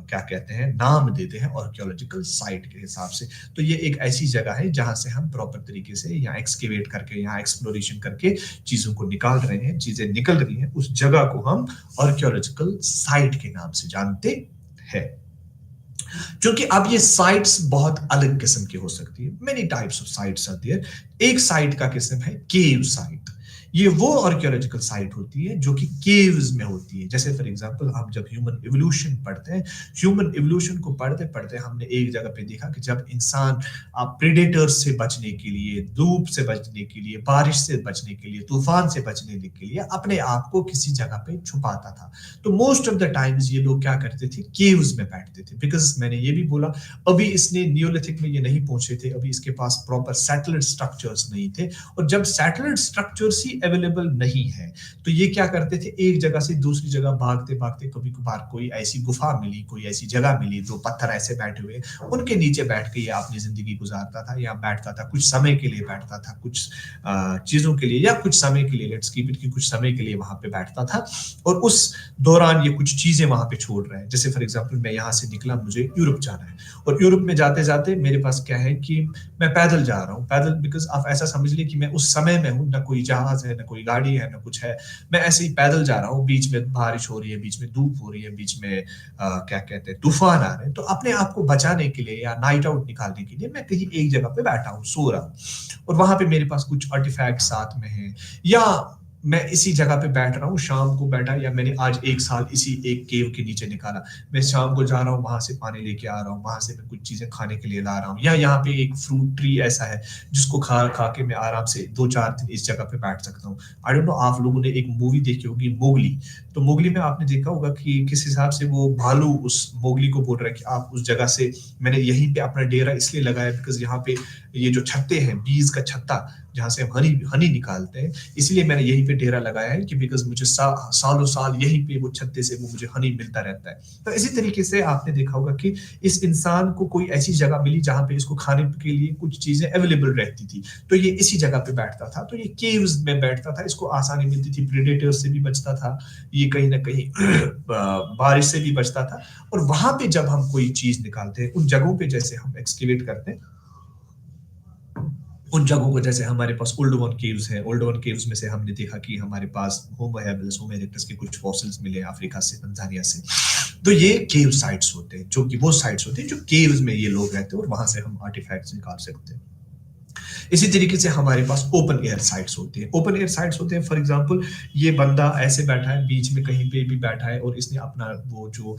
क्या कहते हैं, नाम देते हैं आर्कियोलॉजिकल साइट के हिसाब से। तो ये एक ऐसी जगह है जहां से हम प्रॉपर तरीके से यहाँ एक्सकेवेट करके, यहाँ एक्सप्लोरेशन करके चीजों को निकाल रहे हैं, चीजें निकल रही हैं, उस जगह को हम आर्कियोलॉजिकल साइट के नाम से जानते हैं। क्योंकि अब ये साइट्स बहुत अलग किस्म की हो सकती है। Many types of sites are there. एक साइट का किस्म है केव साइट। ये वो आर्कियोलॉजिकल साइट होती है जो कि केव्स में होती है। जैसे फॉर एग्जांपल हम जब ह्यूमन इवोल्यूशन पढ़ते हैं, ह्यूमन इवोल्यूशन को पढ़ते पढ़ते हमने एक जगह पे देखा कि जब इंसान प्रेडेटर्स से बचने के लिए, धूप से बचने के लिए, बारिश से बचने के लिए, तूफान से बचने के लिए अपने आप को किसी जगह पे छुपाता था। तो मोस्ट ऑफ द टाइम्स ये लोग क्या करते थे, केव्स में बैठते थे। बिकॉज मैंने ये भी बोला, अभी इसने नियोलिथिक में ये नहीं पहुंचे थे, अभी इसके पास प्रॉपर सैटेलाइट स्ट्रक्चर्स नहीं थे। और जब सैटेलाइट स्ट्रक्चर्स ही अवेलेबल नहीं है तो ये क्या करते थे, एक जगह से दूसरी जगह भागते भागते कभी कभार कोई ऐसी गुफा मिली, कोई ऐसी जगह मिली, दो पत्थर ऐसे बैठे हुए, उनके नीचे बैठ के ये अपनी जिंदगी गुजारता था, या बैठता था, कुछ समय के लिए बैठता था, कुछ चीजों के लिए या कुछ समय के लिए, लेट्स कीप इट, कि कुछ समय के लिए वहां पे बैठता था। और उस दौरान ये कुछ चीजें वहां पे छोड़ रहे हैं। जैसे फॉर एग्जांपल मैं यहाँ से निकला, मुझे यूरोप जाना है, और यूरोप में जाते जाते मेरे पास क्या है कि मैं पैदल जा रहा हूँ, पैदल, बिकॉज आप ऐसा समझ लीजिए कि मैं उस समय में हूँ, ना कोई जहाज है, है, ना कोई गाड़ी है, ना कुछ है। मैं ऐसे ही पैदल जा रहा हूँ, बीच में बारिश हो रही है, बीच में धूप हो रही है, बीच में क्या कहते हैं तूफान आ रहे हैं, तो अपने आप को बचाने के लिए या नाइट आउट निकालने के लिए मैं कहीं एक जगह पे बैठा हूँ, सो रहा हूँ, और वहां पे मेरे पास कुछ आर्टिफैक्ट साथ में है, या मैं इसी जगह पे बैठ रहा हूँ, शाम को बैठा, या मैंने आज 1 साल इसी एक केव के नीचे निकाला, मैं शाम को जा रहा हूँ, वहां से पानी लेके आ रहा हूँ, वहां से मैं कुछ चीजें खाने के लिए ला रहा हूँ, या यहाँ पे एक फ्रूट ट्री ऐसा है जिसको खा खा के मैं आराम से 2-4 दिन इस जगह पे बैठ सकता हूँ। आई डोंट नो, आप लोगों ने एक मूवी देखी होगी मोगली, तो मोगली में आपने देखा होगा कि किस हिसाब से वो भालू उस मोगली को बोल रहा है कि आप उस जगह से, मैंने यहीं पे अपना डेरा इसलिए लगाया बिकॉज यहाँ पे ये जो छत्ते हैं, बीज का छत्ता जहाँ से हम हनी हनी निकालते हैं, इसलिए मैंने यहीं पे डेरा लगाया है कि बिकॉज मुझे सालों साल यहीं पे वो छत्ते से वो मुझे हनी मिलता रहता है। तो इसी तरीके से आपने देखा होगा कि इस इंसान को कोई ऐसी जगह मिली जहाँ पे इसको खाने के लिए कुछ चीजें अवेलेबल रहती थी, तो ये इसी जगह पे बैठता था, तो ये केव्स में बैठता था, इसको आसानी मिलती थी, प्रेडेटर्स से भी बचता था, ये कहीं ना कहीं बारिश से भी बचता था। और वहां पे जब हम कोई चीज निकालते हैं, उन जगहों पे जैसे हम एक्सकेवेट करते हैं, उन जगहों को, जैसे हमारे पास ओल्डोवन केव्स हैं, ओल्डोवन केव्स में से हमने देखा कि हमारे पास होमो हैबिलिस, होमो इरेक्टस के कुछ फॉसिल्स मिले अफ्रीका से, तंजानिया से। तो ये केव साइट्स होते हैं, जो कि वो साइट्स होते हैं जो केव्स में ये लोग रहते हैं, और वहां से हम आर्टिफैक्ट्स निकाल सकते हैं। इसी तरीके से हमारे पास ओपन एयर साइट्स होती है। ओपन एयर साइट्स होते हैं, फॉर एग्जांपल ये बंदा ऐसे बैठा है, बीच में कहीं पे भी बैठा है, और इसने अपना वो जो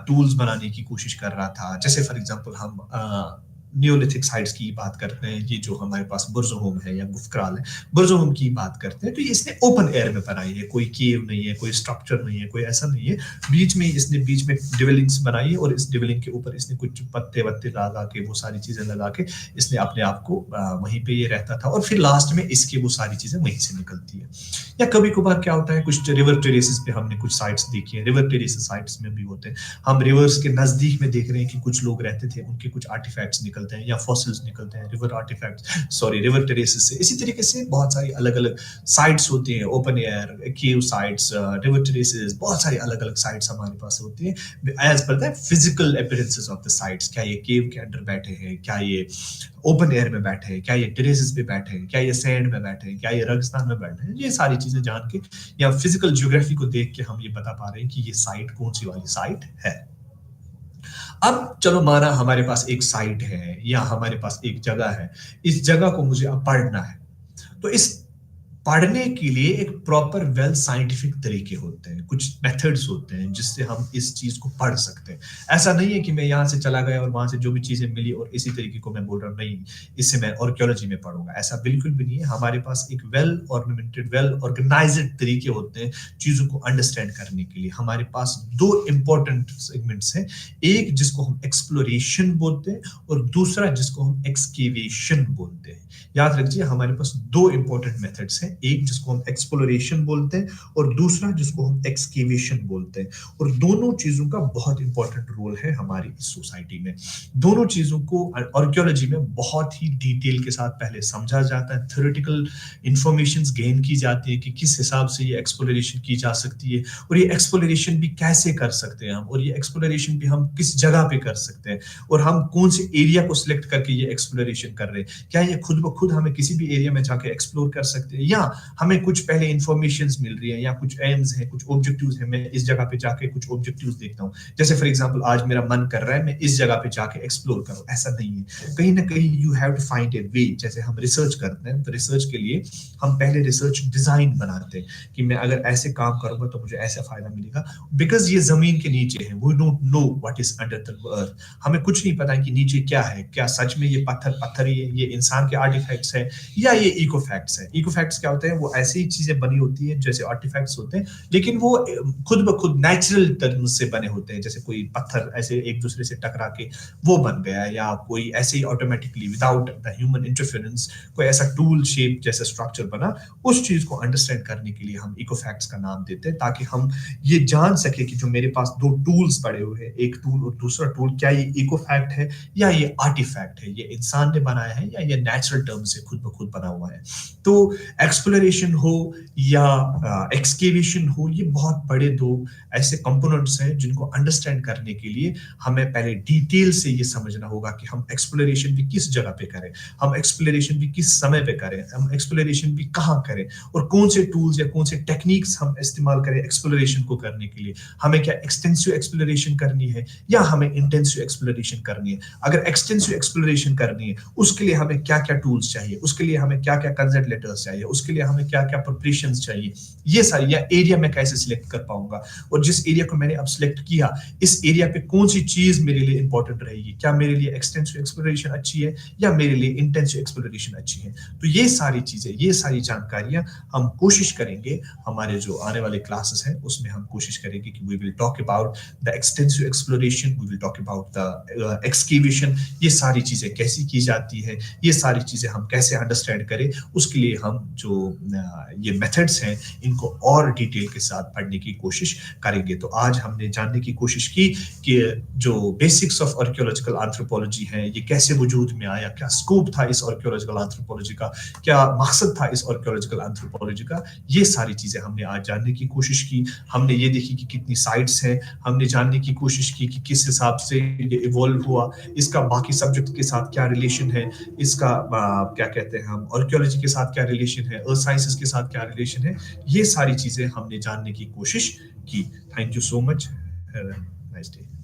टूल्स बनाने की कोशिश कर रहा था, जैसे फॉर एग्जांपल हम नियोलिथिक साइट्स की बात करते हैं, ये जो हमारे पास बुर्ज़होम है या गुफक्राल है, बुर्ज़होम की बात करते हैं, तो ये इसने ओपन एयर में बनाई है, कोई केव नहीं है, कोई स्ट्रक्चर नहीं है, कोई ऐसा नहीं है, इसने बीच में डिवेलिंग्स बनाई है, और इस डिवेलिंग के ऊपर इसने कुछ पत्ते वत्ते लगा के, वो सारी चीजें लगा के इसने अपने आप को वहीं पे ये रहता था, और फिर लास्ट में इसके वो सारी चीजें वहीं से निकलती है। या कभी कभार क्या होता है, कुछ रिवर टेरेसेस पे हमने कुछ साइट्स देखी है, रिवर टेरेसेस साइट्स में भी होते हैं, हम रिवर्स के नजदीक में देख रहे हैं कि कुछ लोग रहते थे, उनके कुछ आर्टिफैक्ट्स निकलते हैं या फॉसिल्स निकलते हैं, river artefacts, sorry, river terraces से। इसी तरीके से बहुत सारी अलग अलग साइट्स होती हैं, ओपन एयर, केव साइट्स, रिवर टेरेसेस, बहुत सारी अलग अलग साइट्स हमारे पास होती हैं as per the physical appearances of the sites. क्या ये केव के अंदर बैठे हैं, क्या ये ओपन एयर में बैठे हैं, क्या ये टेरेसेस पे बैठे हैं, क्या ये सैंड में बैठे हैं, क्या ये रेगिस्तान में बैठे हैं, ये सारी चीजें जान के या फिजिकल ज्योग्राफी को देख के हम ये बता पा रहे हैं कि ये साइट कौन सी वाली साइट है। अब चलो माना हमारे पास एक साइट है या हमारे पास एक जगह है, इस जगह को मुझे अब पढ़ना है, तो इस पढ़ने के लिए एक प्रॉपर वेल साइंटिफिक तरीके होते हैं, कुछ मेथड्स होते हैं जिससे हम इस चीज को पढ़ सकते हैं। ऐसा नहीं है कि मैं यहाँ से चला गया और वहां से जो भी चीजें मिली और इसी तरीके को मैं बोल रहा हूँ, नहीं इससे मैं आर्कियोलॉजी में पढ़ूंगा, ऐसा बिल्कुल भी नहीं है। हमारे पास एक वेल ऑर्नामेंटेड, वेल ऑर्गेनाइज्ड तरीके होते हैं चीजों को अंडरस्टैंड करने के लिए। हमारे पास दो इंपॉर्टेंट सेगमेंट्स हैं, एक जिसको हम एक्सप्लोरेशन बोलते हैं और दूसरा जिसको हम एक्सकेवेशन बोलते हैं। याद रखिए हमारे पास दो इंपॉर्टेंट मेथड्स हैं, एक जिसको हम एक्सप्लोरेशन बोलते हैं और दूसरा जिसको हम एक्सकेवेशन बोलते हैं, और दोनों चीजों का बहुत इंपॉर्टेंट रोल है हमारी इस सोसाइटी में। दोनों चीजों को आर्कियोलॉजी में बहुत ही डिटेल के साथ पहले समझा जाता है, थ्योरेटिकल इंफॉर्मेशंस गेन की जाती है कि किस हिसाब से ये एक्सप्लोरेशन की जा सकती है, और ये एक्सप्लोरेशन भी कैसे कर सकते हैं हम, और ये एक्सप्लोरेशन भी हम किस जगह पे कर सकते हैं, और हम कौन से एरिया को सिलेक्ट करके ये एक्सप्लोरेशन कर रहे हैं। क्या ये खुद ब खुद हमें किसी भी एरिया में जाके एक्सप्लोर कर सकते हैं, या हमें कुछ पहले इंफॉर्मेशंस मिल रही है, या कुछ एम्स हैं, कुछ ऑब्जेक्टिव्स हैं, मैं इस जगह पे जाके कुछ ऑब्जेक्टिव्स देखता हूं। जैसे फॉर एग्जांपल आज मेरा मन कर रहा है मैं इस जगह पे जाके एक्सप्लोर करूं, ऐसा नहीं है। कहीं ना कहीं यू हैव टू फाइंड ए वे। जैसे हम रिसर्च करते हैं तो रिसर्च के लिए हम पहले रिसर्च डिजाइन बनाते हैं कि मैं अगर ऐसे काम करूंगा तो मुझे ऐसा फायदा मिलेगा, बिकॉज ये जमीन के नीचे है, we don't know what is under the earth. हमें कुछ नहीं पता है कि नीचे क्या है, क्या सच में ये पत्थर पत्थर ही है, ये इंसान के आर्टिफैक्ट्स है, या ये इको फैक्ट्स है। इको फैक्ट्स क्या होते हैं, वो ऐसी चीजें बनी होती है जैसे आर्टिफैक्ट्स होते हैं, लेकिन वो खुद ब खुद नेचुरल टर्म्स से बने होते हैं, जैसे कोई पत्थर ऐसे एक दूसरे से टकरा के वो बन गया, या कोई ऐसे ही automatically without the human interference कोई ऐसा टूल शेप जैसा स्ट्रक्चर बना। उस चीज को अंडरस्टैंड करने के लिए हम इको फैक्ट्स का नाम देते हैं, ताकि हम ये जान सके कि जो मेरे पास दो टूल्स पड़े हुए हैं, एक टूल और दूसरा टूल, क्या ये इको फैक्ट है या ये आर्टिफैक्ट है, ये इंसान ने बनाया है या ये नेचुरल टर्म से खुद ब खुद बना हुआ है। तो एक्सप्लोरेशन हो या एक्सकेवेशन हो, ये बहुत बड़े दो ऐसे कंपोनेंट्स हैं जिनको अंडरस्टैंड करने के लिए हमें पहले डिटेल से ये समझना होगा कि हम एक्सप्लोरेशन भी किस जगह पे करें, हम एक्सप्लोरेशन भी किस समय पे करें, हम एक्सप्लोरेशन भी कहाँ करें और कौन से टूल्स या कौन से टेक्निक्स हम इस्तेमाल करें एक्सप्लोरेशन को करने के लिए। हमें क्या एक्सटेंसिव एक्सप्लोरेशन करनी है या हमें इंटेंसिव एक्सप्लोरेशन करनी है। अगर एक्सटेंसिव एक्सप्लोरेशन करनी है, उसके लिए हमें क्या-क्या टूल्स चाहिए, उसके लिए हमें क्या-क्या कंसेंट लेटर्स चाहिए, उसके लिए हमें क्या-क्या प्रिपरेशंस चाहिए। ये सारी या एरिया मैं कैसे सिलेक्ट कर पाऊँगा और जिस एरिया को मैंने अब सिलेक्ट किया, इस एरिया पे कौन-सी चीज़ मेरे लिए इंपॉर्टेंट रहेगी। क्या मेरे लिए एक्सटेंसिव एक्सप्लोरेशन अच्छी है या मेरे लिए इंटेंसिव एक्सप्लोरेशन अच्छी है। तो ये सारी चीज़ें, ये सारी जानकारियाँ हम कोशिश करेंगे हमारे जो आने वाले क्लासेस हैं, उसमें हम कोशिश करेंगे कि we will talk about the extensive exploration, we will talk about the excavation, ये सारी चीज़ें कैसी की जाती है, ये सारी चीज़ें हम कैसे अंडरस्टैंड करें, उसके लिए हम जो ये मेथड्स हैं, इनको और डिटेल के साथ पढ़ने की कोशिश करेंगे। तो आज हमने जानने की कोशिश की कि जो बेसिक्स ऑफ आर्कियोलॉजिकल एंथ्रोपोलॉजी है, ये कैसे वजूद में आया, क्या स्कोप था इस आर्कियोलॉजिकल एंथ्रोपोलॉजी का, क्या मकसद था इस आर्कियोलॉजिकल एंथ्रोपोलॉजी का, ये सारी चीज़ें हमने आज जानने की कोशिश की। हमने ये देखी कि कितनी साइट्स हैं, हमने जानने की कोशिश की कि किस हिसाब से ये इवॉल्व हुआ, इसका बाकी सब्जेक्ट के साथ क्या रिलेशन है, इसका क्या कहते हैं हम आर्कियोलॉजी के साथ क्या रिलेशन है, अर्थ साइंसेस के साथ क्या रिलेशन है, ये सारी चीज़ें हमने जानने की कोशिश की। Thank you so much. Have a nice day.